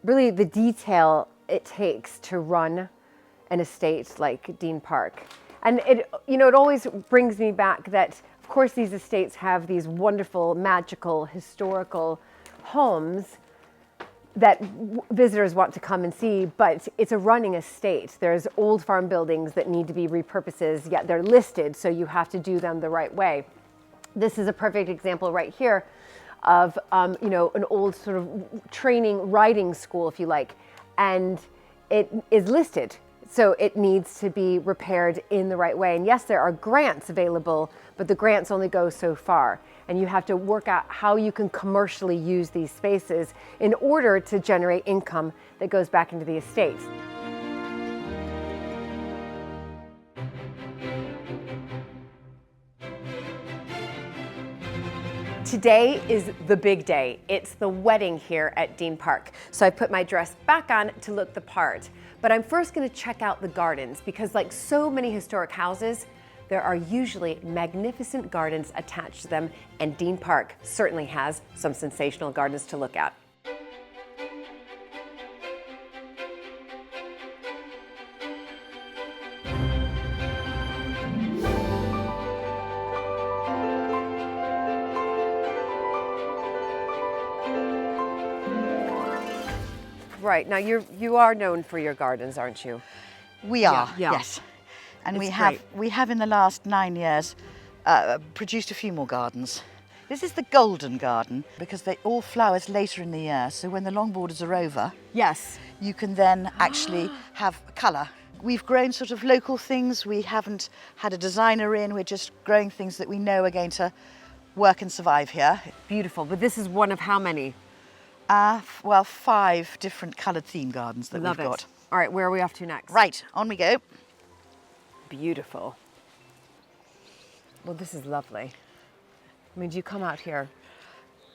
really the detail it takes to run an estate like Dean Park. And it always brings me back that, of course, these estates have these wonderful, magical, historical homes that visitors want to come and see, but it's a running estate. There's old farm buildings that need to be repurposes, yet they're listed, so you have to do them the right way. This is a perfect example right here of an old sort of training riding school, if you like, and it is listed. So it needs to be repaired in the right way. And yes, there are grants available, but the grants only go so far. And you have to work out how you can commercially use these spaces in order to generate income that goes back into the estates. Today is the big day. It's the wedding here at Dean Park. So I put my dress back on to look the part. But I'm first going to check out the gardens because, like so many historic houses, there are usually magnificent gardens attached to them, and Dean Park certainly has some sensational gardens to look at. Right, now you are known for your gardens, aren't you? We are, Yeah. yes. And It's we have in the last 9 years produced a few more gardens. This is the golden garden because they all flowers later in the year. So when the long borders are over, Yes. you can then actually have colour. We've grown sort of local things. We haven't had a designer in. We're just growing things that we know are going to work and survive here. Beautiful, but this is one of how many? Well, 5 different coloured theme gardens that Love we've it. got. All right, where are we off to next? Right, on we go. Beautiful. Well, this is lovely. I mean, do you come out here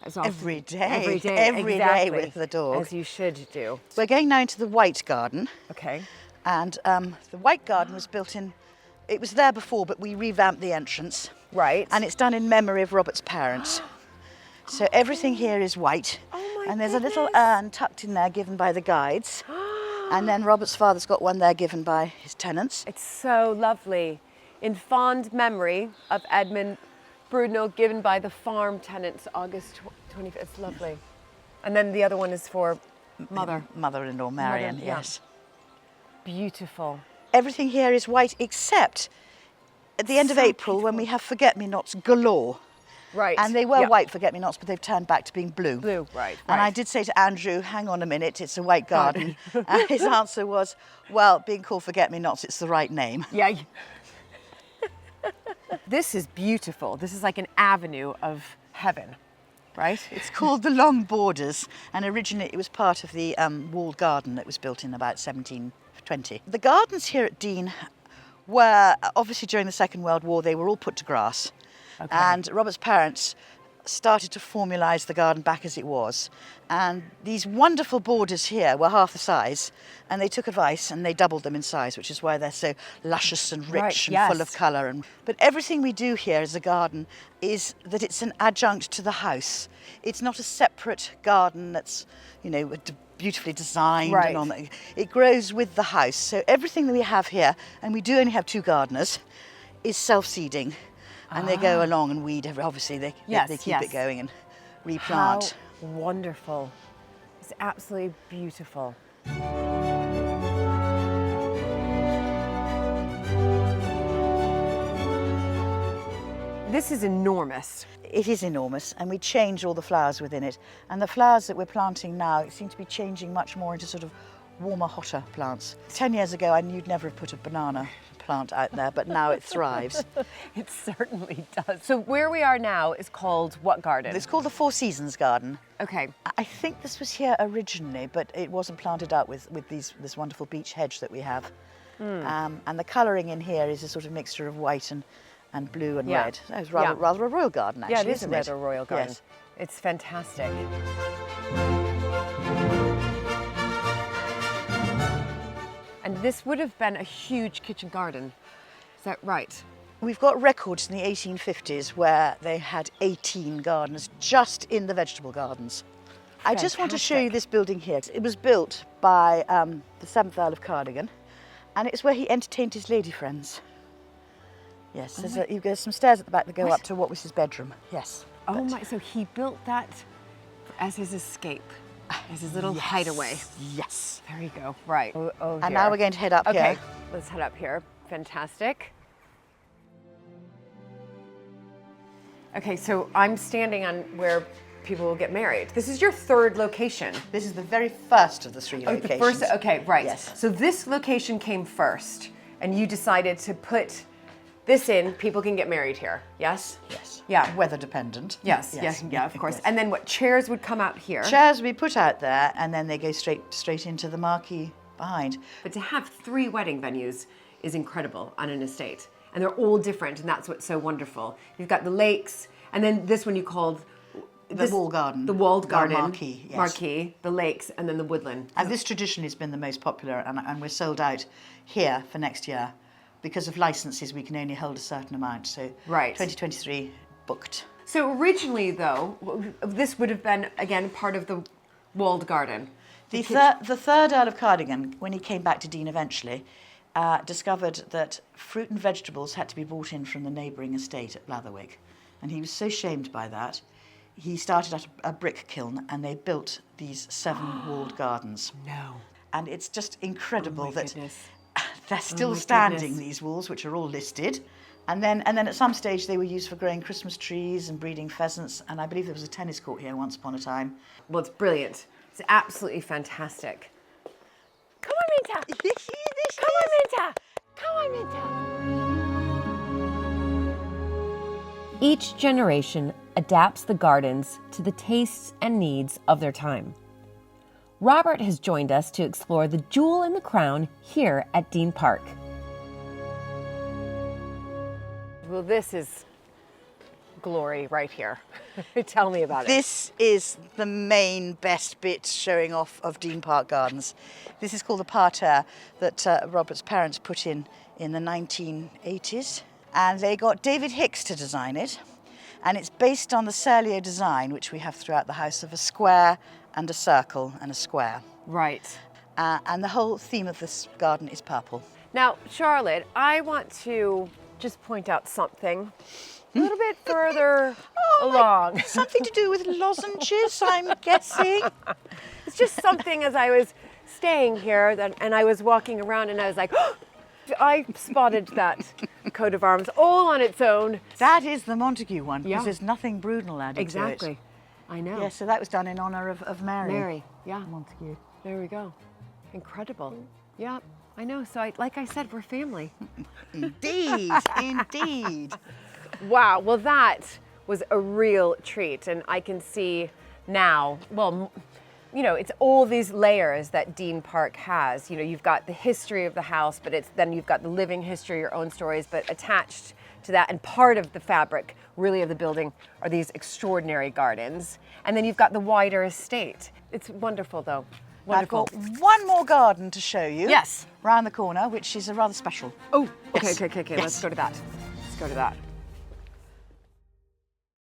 as often? Every day. Every day, Every day exactly, with the dog. as you should do. We're going now into the white garden. Okay. And the white garden was built in, it was there before, but we revamped the entrance. Right. And it's done in memory of Robert's parents. So everything here is white. Oh my And there's a little urn tucked in there given by the guides. And then Robert's father's got one there given by his tenants. It's so lovely. In fond memory of Edmund Brudno, given by the farm tenants, August 25th. It's lovely. And then the other one is for mother. Mother-in-law Marion, Mother, yeah. yes. Beautiful. Everything here is white except at the end of So April when we have forget-me-nots galore. Right. And they were yeah. white forget-me-nots, but they've turned back to being blue. Blue, right. And I right. did say to Andrew, hang on a minute, it's a white garden. And his answer was, well, being called forget-me-nots, it's the right name. Yeah. This is beautiful. This is like an avenue of heaven, right? It's called the Long Borders, and originally it was part of the walled garden that was built in about 1720. The gardens here at Dean were, obviously during the Second World War, they were all put to grass. Okay. And Robert's parents started to formalise the garden back as it was. And these wonderful borders here were half the size, and they took advice and they doubled them in size, which is why they're so luscious and rich Right, and yes. full of colour. But everything we do here as a garden is that it's an adjunct to the house. It's not a separate garden that's, beautifully designed. Right. And all that. It grows with the house. So everything that we have here, and we do only have 2 gardeners, is self-seeding. And they go along and weed. Obviously, they keep yes. it going and replant. How wonderful. It's absolutely beautiful. This is enormous. It is enormous, and we change all the flowers within it. And the flowers that we're planting now seem to be changing much more into sort of warmer, hotter plants. 10 years ago, I knew you'd never have put a banana plant out there, but now it thrives. It certainly does. So where we are now is called what garden? It's called the Four Seasons Garden. Okay. I think this was here originally, but it wasn't planted out with this wonderful beech hedge that we have. And the colouring in here is a sort of mixture of white and blue and Yeah. red. So it's Yeah. rather a royal garden, actually. Yeah, it is a isn't rather royal garden. Yes. It's fantastic. And this would have been a huge kitchen garden. Is that right? We've got records in the 1850s where they had 18 gardens just in the vegetable gardens. I just want to show you this building here. It was built by the 7th Earl of Cardigan, and it's where he entertained his lady friends. Yes, there's some stairs at the back that go up to what was his bedroom. Yes. Oh my, so he built that as his escape, as his little hideaway. Yes. There you go. Right. Oh, and now we're going to head up here. Okay, let's head up here. Fantastic. Okay, so I'm standing on where people will get married. This is your 3rd location. This is the very first of the 3 locations. The first, okay, right. Yes. So this location came first, and you decided to put this in, people can get married here, yes? Yes. Yeah. Weather dependent. Yes, yeah, of course. Yes. And then what, chairs would come out here? Chairs would be put out there, and then they go straight into the marquee behind. But to have 3 wedding venues is incredible on an estate. And they're all different, and that's what's so wonderful. You've got the lakes, and then this one you called... The walled garden. The walled garden. Marquee, yes. Marquee, the lakes, and then the woodland. And this tradition has been the most popular, and we're sold out here for next year. Because of licenses, we can only hold a certain amount. So 2023 booked. So originally, though, this would have been, again, part of the walled garden. The 3rd Earl of Cardigan, when he came back to Dean eventually, discovered that fruit and vegetables had to be brought in from the neighbouring estate at Blatherwick. And he was so shamed by that, he started at a brick kiln, and they built these 7 walled gardens. No. And it's just incredible goodness. They're still standing, these walls, which are all listed. And then at some stage they were used for growing Christmas trees and breeding pheasants, and I believe there was a tennis court here once upon a time. Well, it's brilliant. It's absolutely fantastic. Come on, Minta! Come on, Minta! Come on, Minta! Each generation adapts the gardens to the tastes and needs of their time. Robert has joined us to explore the jewel in the crown here at Dean Park. Well, this is glory right here. Tell me about it. This is the main best bit showing off of Dean Park Gardens. This is called the parterre that Robert's parents put in the 1980s. And they got David Hicks to design it. And it's based on the Serlio design, which we have throughout the house, of a square and a circle and a square. Right. And the whole theme of this garden is purple. Now, Charlotte, I want to just point out something a little bit further along. Something to do with lozenges, I'm guessing. It's just something as I was staying here and I was walking around and I was like, oh, I spotted that coat of arms all on its own. That is the Montague one, because Yeah. there's nothing Brunel added to it. Exactly. I know. Yeah, so that was done in honour of Mary. Mary, yeah. Montague. There we go. Incredible. Yeah, I know. So like I said, we're family. Indeed, indeed. Wow, well that was a real treat, and I can see now, well, you know, it's all these layers that Dean Park has. You know, you've got the history of the house, but then you've got the living history, your own stories, but attached to that, and part of the fabric, really, of the building are these extraordinary gardens. And then you've got the wider estate. It's wonderful, though. Wonderful. I've got one more garden to show you. Yes. Round the corner, which is a rather special. Oh, okay, Yes. okay. Yes. Let's go to that. Let's go to that.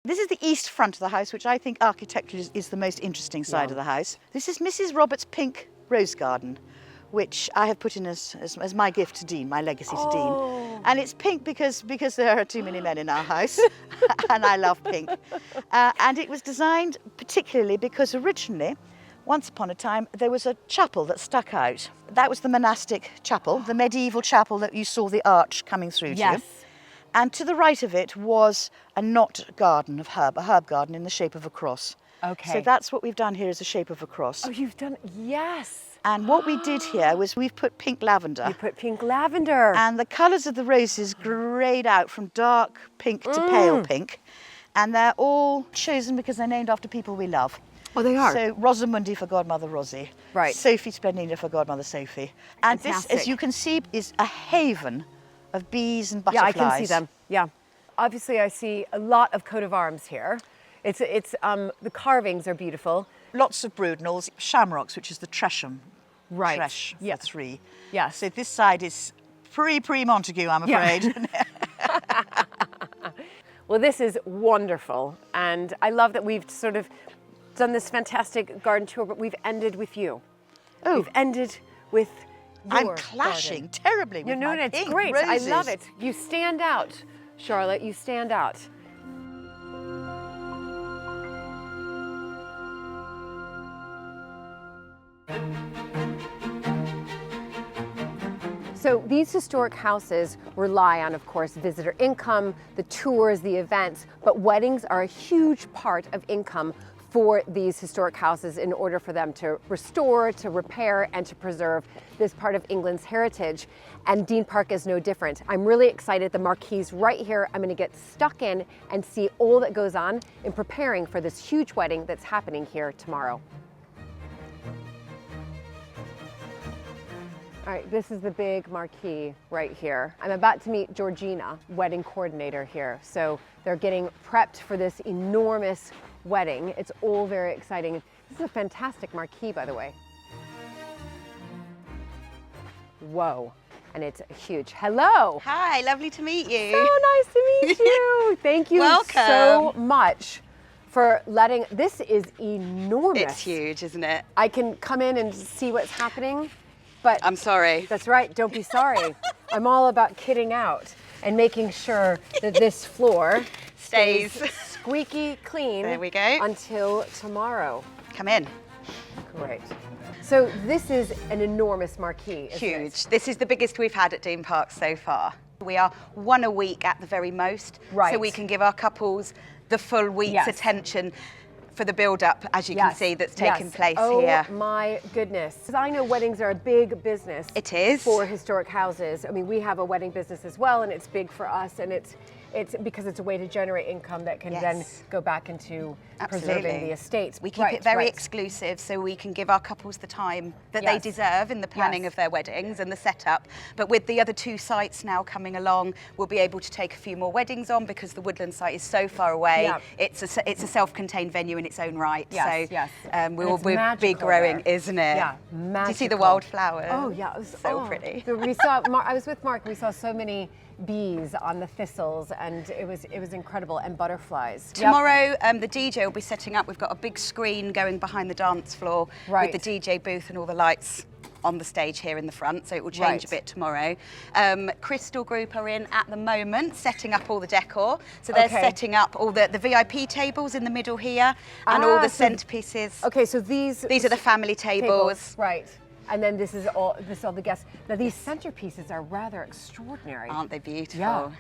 This is the east front of the house, which I think architecturally is the most interesting side of the house. This is Mrs. Roberts' pink rose garden, which I have put in as my gift to Dean, my legacy to Dean. And it's pink because there are too many men in our house, and I love pink. And it was designed particularly because originally, once upon a time, there was a chapel that stuck out. That was the monastic chapel, the medieval chapel that you saw the arch coming through Yes. to. And to the right of it was a knot garden of herb, a herb garden in the shape of a cross. Okay. So that's what we've done here, is a shape of a cross. Oh, you've done, yes. And what we did here was we've put pink lavender. You put pink lavender. And the colours of the roses greyed out from dark pink to pale pink. And they're all chosen because they're named after people we love. Oh, they are? So Rosamundi for Godmother Rosie. Right. Sophie Splendida for Godmother Sophie. And Fantastic. this, as you can see, is a haven of bees and Yeah, butterflies. I can see them. Yeah. Obviously, I see a lot of coat of arms here. It's the carvings are beautiful. Lots of Brudnels, shamrocks, which is the Tresham. Right. Tresh for Yeah. 3. Yes. So this side is pre-Montague, I'm afraid. Well, this is wonderful. And I love that we've sort of done this fantastic garden tour, but we've ended with you. Oh. We've ended with I'm your clashing garden. terribly with No, my it's pink great. roses. I love it. You stand out, Charlotte. You stand out. So these historic houses rely on, of course, visitor income, the tours, the events, but weddings are a huge part of income for these historic houses in order for them to restore, to repair, and to preserve this part of England's heritage. And Dean Park is no different. I'm really excited. The marquee's right here. I'm gonna get stuck in and see all that goes on in preparing for this huge wedding that's happening here tomorrow. All right, this is the big marquee right here. I'm about to meet Georgina, wedding coordinator here. So they're getting prepped for this enormous wedding. It's all very exciting. This is a fantastic marquee, by the way. Whoa, and it's huge. Hello. Hi, lovely to meet you. So nice to meet you. Thank you so much for letting, this is enormous. It's huge, isn't it? I can come in and see what's happening. But I'm sorry. That's right, don't be sorry. I'm all about kidding out and making sure that this floor stays squeaky clean. There we go. Until tomorrow. Come in. Great. So this is an enormous marquee, isn't Huge. it? This is the biggest we've had at Dean Park so far. We are one a week at the very most. Right. So we can give our couples the full week's attention for the build-up, as you can see, that's taking place here. Oh my goodness. 'Cause I know weddings are a big business. It is. For historic houses. I mean, we have a wedding business as well, and it's big for us, and it's because it's a way to generate income that can then go back into preserving the estate. We keep it very exclusive so we can give our couples the time that they deserve in the planning of their weddings and the setup. But with the other two sites now coming along, we'll be able to take a few more weddings on because the Woodland site is so far away. It's a self-contained venue in its own right. We'll be growing, isn't it? Yeah, magical. Do you see the wildflowers? Oh yeah, it was so pretty. We saw. I was with Mark. We saw so many bees on the thistles, and it was incredible, and butterflies. Tomorrow, the DJ will be setting up. We've got a big screen going behind the dance floor with the DJ booth and all the lights on the stage here in the front, so it will change a bit tomorrow. Crystal Group are in at the moment, setting up all the decor. So they're setting up all the VIP tables in the middle here, and all the centerpieces. Okay, so these are the family tables. Right. And then this is all the guests. Now these centerpieces are rather extraordinary. Aren't they beautiful? Yeah.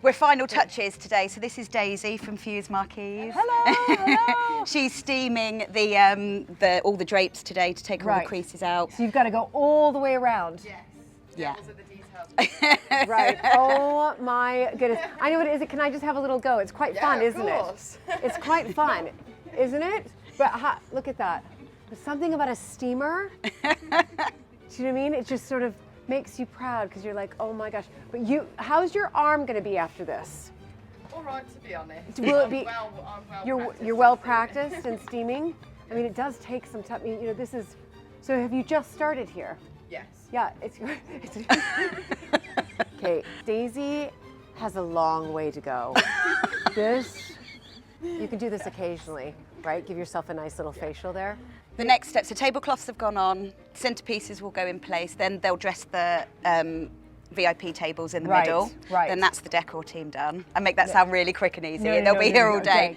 We're final touches today. So this is Daisy from Fuse Marquees. Hello, hello. She's steaming all the drapes today to take all the creases out. So you've got to go all the way around. Yes. Yeah. Those are the details. Right. Oh my goodness. I know what it is. Can I just have a little go? It's quite fun, isn't it? It's quite fun, isn't it? But look at that. There's something about a steamer. Do you know what I mean? It just sort of makes you proud because you're like, oh my gosh. But how's your arm going to be after this? All right, to be honest. Will it be? I'm well you're well practiced in steaming. I mean, it does take some time. I mean, you know, this is. So have you just started here? Yes. Yeah, it's okay. Daisy has a long way to go. You can do this occasionally, right? Give yourself a nice little facial there. The next step, so tablecloths have gone on, centerpieces will go in place, then they'll dress the VIP tables in the middle. Right. Then that's the decor team done. I make that sound really quick and easy. They'll be here all day.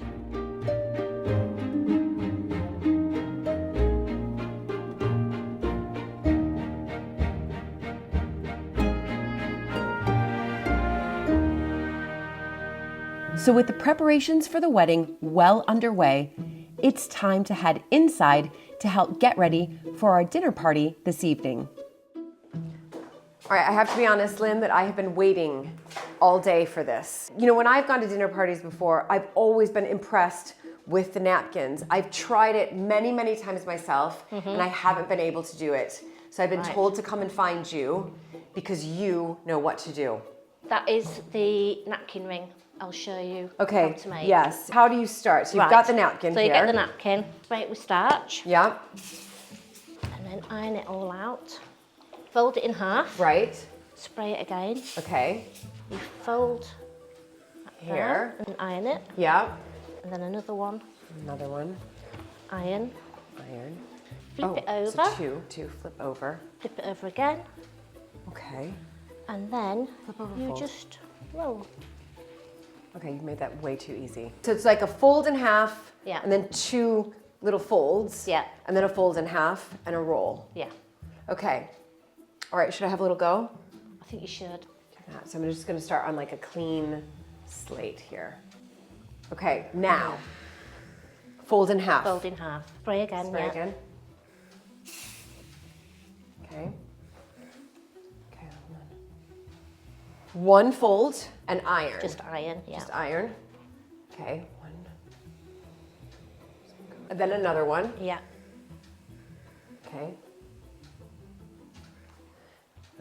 So with the preparations for the wedding well underway, it's time to head inside to help get ready for our dinner party this evening. All right, I have to be honest, Lynn, that I have been waiting all day for this. You know, when I've gone to dinner parties before, I've always been impressed with the napkins. I've tried it many, many times myself, and I haven't been able to do it. So I've been told to come and find you because you know what to do. That is the napkin ring. I'll show you how to make. Yes. How do you start? So you've got the napkin here. So you get the napkin, spray it with starch. Yeah. And then iron it all out. Fold it in half. Right. Spray it again. Okay. You fold that Here. And iron it. Yeah. And then another one. Another one. Iron. Iron. Flip it over. So two, flip over. Flip it over again. Okay. And then over, you fold. just roll. Okay, you made that way too easy. So it's like a fold in half, Yeah. and then two little folds, Yeah. and then a fold in half, and a roll. Yeah. Okay. All right, should I have a little go? I think you should. So I'm just gonna start on like a clean slate here. Okay, now, fold in half. Fold in half. Spray again, Spray yeah. again. Okay. Okay, hold on. One fold and iron. Just iron, yeah. Just iron. Okay, one. And then another one. Yeah. Okay.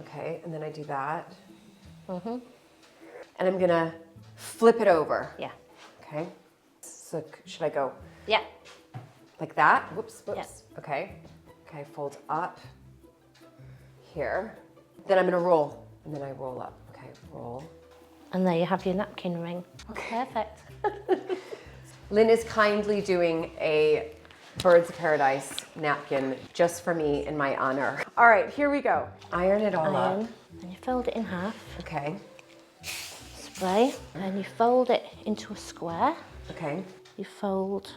Okay, and then I do that. Mm-hmm. And I'm gonna flip it over. Yeah. Okay. So should I go Yeah. like that? Whoops, whoops. Yeah. Okay. Okay, fold up here. Then I'm gonna roll, and then I roll up. Okay, roll. And there you have your napkin ring. Okay. Perfect. Lynn is kindly doing a Birds of Paradise napkin just for me in my honor. All right, here we go. Iron it all Iron. up. And you fold it in half. Okay, Spray. And you fold it into a square. okay. You fold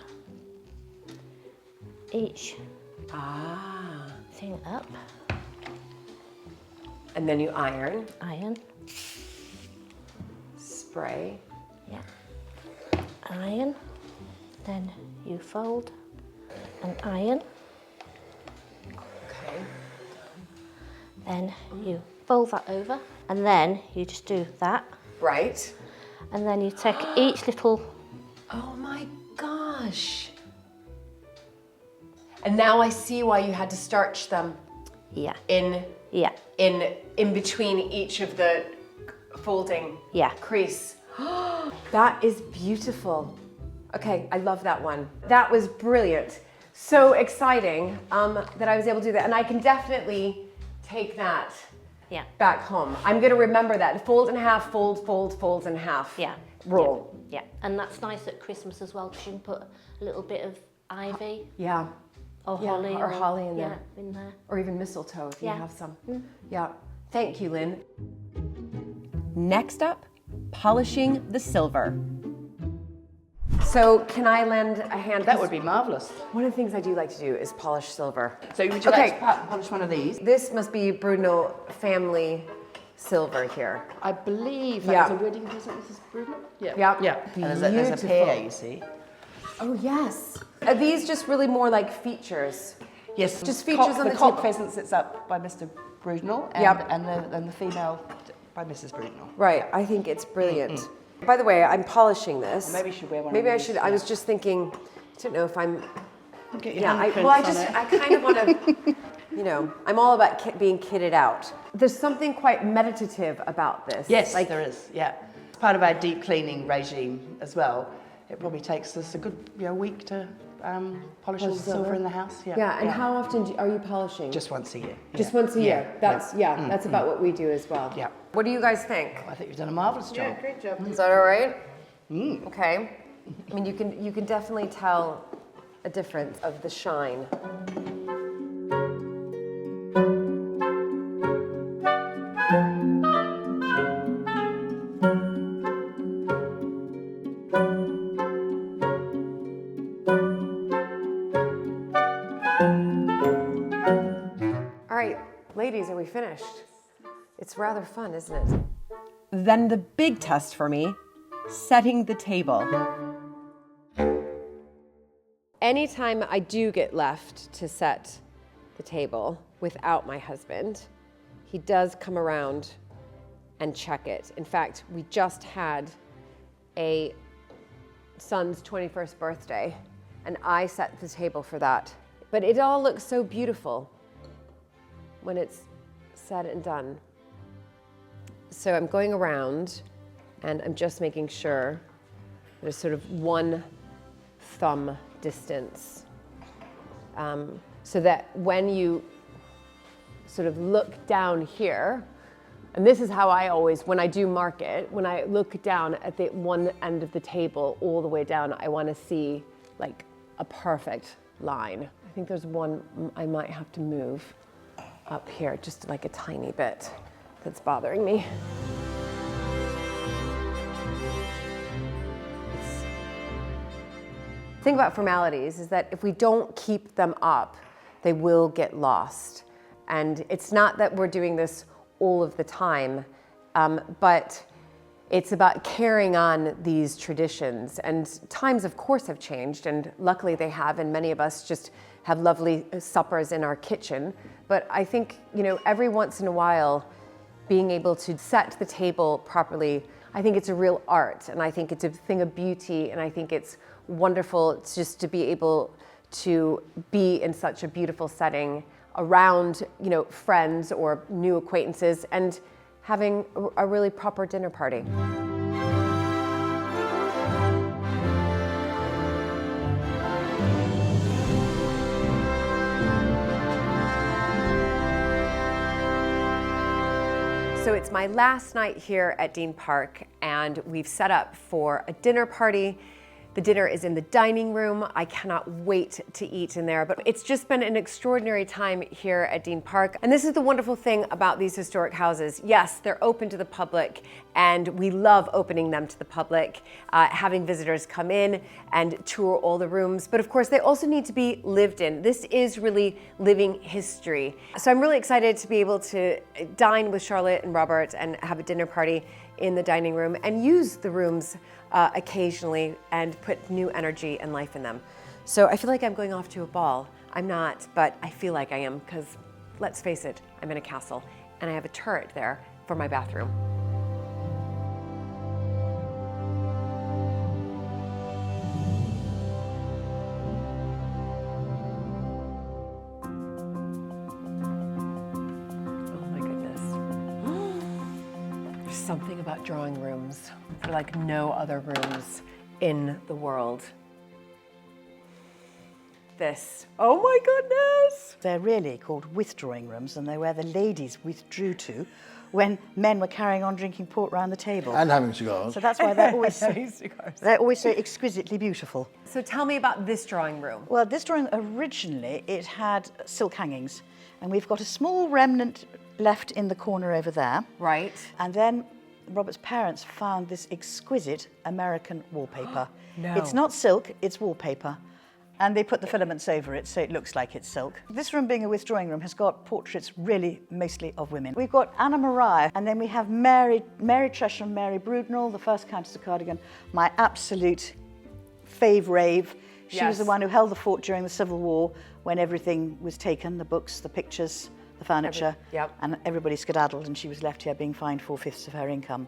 each thing up. And then you iron, Iron. spray. Yeah. Iron. Then you fold and iron. Okay. Then you fold that over. And then you just do that. Right. And then you take each little. Oh my gosh. And now I see why you had to starch them Yeah. in Yeah. in between each of the folding Yeah. crease. That is beautiful. Okay, I love that one. That was brilliant. So exciting that I was able to do that. And I can definitely take that Yeah. back home. I'm gonna remember that. Fold in half, fold, fold, fold in half. Yeah. Roll. Yeah. And that's nice at Christmas as well, because you can put a little bit of ivy Yeah. or Yeah, holly. or holly in there. Yeah, in there. Or even mistletoe if you Yeah. have some. Yeah. Thank you, Lynn. Next up, polishing the silver. So can I lend a hand? That would be marvellous. One of the things I do like to do is polish silver. So would you like to polish one of these? This must be Bruno family silver here. I believe Yeah. that was a wedding present, Mrs. Bruno? Yeah. Yeah. Yeah. And there's a Beautiful. pair, you see. Oh, yes. Are these just really more like features? Yes. Just features on the cock table. pheasant sits up by Mr. Brunel, and, Yep. and the female by Mrs. Brunel. Right, I think it's brilliant. By the way, I'm polishing this. Maybe you should wear one Maybe of I these, should. I was just thinking, I don't know if I'm. Get your Yeah, I handprints on it. kind of want to, you know, I'm all about being kitted out. There's something quite meditative about this. Yes, like, there is. Yeah, it's part of our deep cleaning regime as well. It probably takes us a good week to polish all the silver in the house. Yeah. Yeah, and how often are you polishing? Just once a year. Just yeah. once a year. That's that's about what we do as well. Yeah. What do you guys think? I think you've done a marvellous job. Yeah, great job. Is that all right? Okay. I mean, you can definitely tell a difference of the shine. All right, ladies, are we finished? It's rather fun, isn't it? Then the big test for me, setting the table. Anytime I do get left to set the table without my husband, he does come around and check it. In fact, we just had a son's 21st birthday, and I set the table for that. But it all looks so beautiful when it's said and done. So I'm going around and I'm just making sure there's sort of one thumb distance, so that when you sort of look down here And this is how I always, when I do market, when I look down at the one end of the table all the way down, I want to see like a perfect line. I think there's one I might have to move up here, just like a tiny bit that's bothering me. The thing about formalities is that if we don't keep them up, they will get lost. And it's not that we're doing this all of the time, but it's about carrying on these traditions. And times, of course, have changed, and luckily they have, and many of us just have lovely suppers in our kitchen. But I think, you know, every once in a while, being able to set the table properly, I think it's a real art, and I think it's a thing of beauty, and I think it's wonderful just to be able to be in such a beautiful setting around, you know, friends or new acquaintances and having a really proper dinner party. So it's my last night here at Dean Park, and we've set up for a dinner party. The dinner is in the dining room. I cannot wait to eat in there, but it's just been an extraordinary time here at Dean Park. And this is the wonderful thing about these historic houses. Yes, they're open to the public, and we love opening them to the public, having visitors come in and tour all the rooms. But of course, they also need to be lived in. This is really living history. So I'm really excited to be able to dine with Charlotte and Robert and have a dinner party in the dining room and use the rooms occasionally and put new energy and life in them. So I feel like I'm going off to a ball. I'm not, but I feel like I am, because let's face it, I'm in a castle and I have a turret there for my bathroom. Oh my goodness. There's something about drawing rooms. They're like no other rooms in the world. This, oh my goodness! They're really called withdrawing rooms, and they're where the ladies withdrew to when men were carrying on drinking port round the table. And having cigars. So that's why they're always so exquisitely beautiful. So tell me about this drawing room. Well, this drawing, originally, it had silk hangings, and we've got a small remnant left in the corner over there. Right. And then Robert's parents found this exquisite American wallpaper. No. It's not silk, it's wallpaper. And they put the filaments over it so it looks like it's silk. This room, being a withdrawing room, has got portraits really mostly of women. We've got Anna Maria, and then we have Mary Tresham, Mary Brudenell, the first Countess of Cardigan, my absolute fave-rave. She was the one who held the fort during the Civil War when everything was taken, the books, the pictures, the furniture, and everybody skedaddled, and she was left here being fined 4/5 of her income.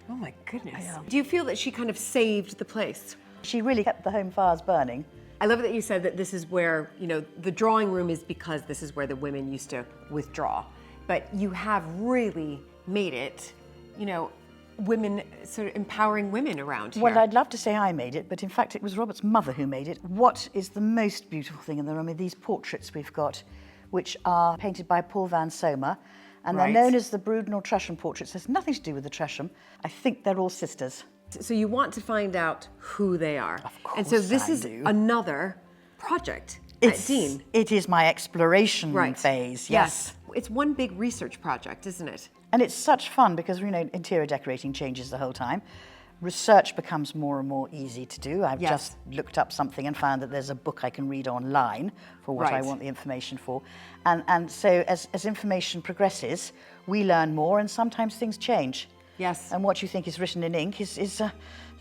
Oh my goodness. Do you feel that she kind of saved the place? She really kept the home fires burning. I love that you said that this is where, you know, the drawing room is because this is where the women used to withdraw. But you have really made it, you know, women, sort of empowering women around here. Well, I'd love to say I made it, but in fact it was Robert's mother who made it. What is the most beautiful thing in the room are these portraits we've got, which are painted by Paul van Sommer, and they're known as the Brudenell Tresham portraits. There's nothing to do with the Tresham. I think they're all sisters. So you want to find out who they are. Of course And so this I is do. another project at Dean. It is my exploration phase, yes. It's one big research project, isn't it? And it's such fun because, you know, interior decorating changes the whole time. Research becomes more and more easy to do. I've just looked up something and found that there's a book I can read online for what I want the information for. And so as information progresses, we learn more, and sometimes things change. Yes. And what you think is written in ink is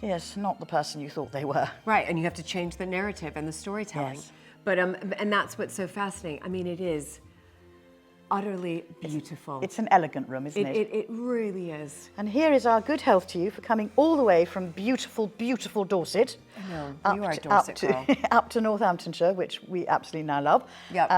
yes, not the person you thought they were. Right, and you have to change the narrative and the storytelling. Yes. But and that's what's so fascinating. I mean, it is utterly beautiful. It's an elegant room, isn't it? It really is. And here is our good health to you for coming all the way from beautiful, beautiful Dorset. I know, you are a Dorset girl. Up to Northamptonshire, which we absolutely now love. Yep.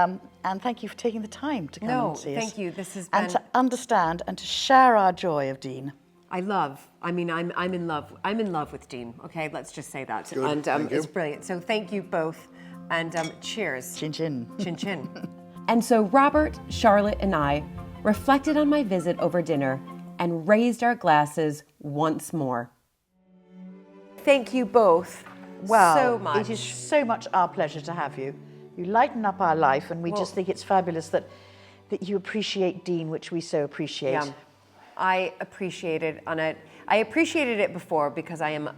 And thank you for taking the time to come and see us. Thank you. This has been... And to understand and to share our joy of Dean. I'm in love with Dean, okay? Let's just say that. Good, And it's brilliant. So thank you both, and cheers. Chin chin. Chin chin. And so Robert, Charlotte, and I reflected on my visit over dinner and raised our glasses once more. Thank you both so much. It is so much our pleasure to have you. You lighten up our life, and we just think it's fabulous that you appreciate Dean, which we so appreciate. Yeah, I appreciate it I appreciated it before because I am,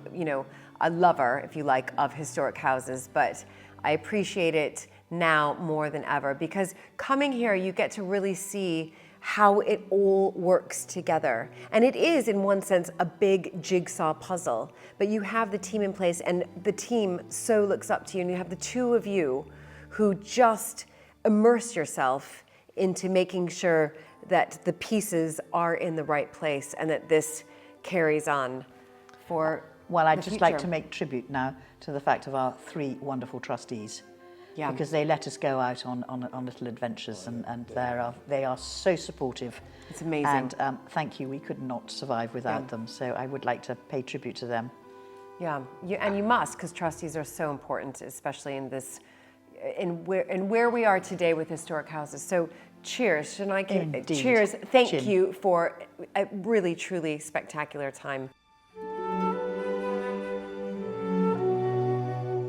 a lover, if you like, of historic houses, but I appreciate it now more than ever because coming here, you get to really see how it all works together. And it is, in one sense, a big jigsaw puzzle, but you have the team in place and the team so looks up to you, and you have the two of you who just immerse yourself into making sure that the pieces are in the right place and that this carries on for Well, I'd the just like future. to make tribute now to the fact of our 3 wonderful trustees. Yeah. Because they let us go out on little adventures, and they are so supportive. It's amazing. And thank you. We could not survive without them. So I would like to pay tribute to them. Yeah, and you must, because trustees are so important, especially in this, in where we are today with historic houses. So cheers, shouldn't I give? Indeed. Cheers, thank Chin. you for a really, truly spectacular time.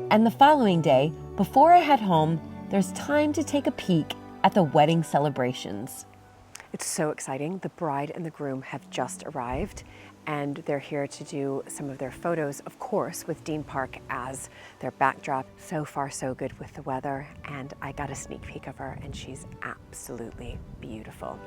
And the following day, before I head home, there's time to take a peek at the wedding celebrations. It's so exciting. The bride and the groom have just arrived, and they're here to do some of their photos, of course, with Dean Park as their backdrop. So far, so good with the weather, and I got a sneak peek of her, and she's absolutely beautiful.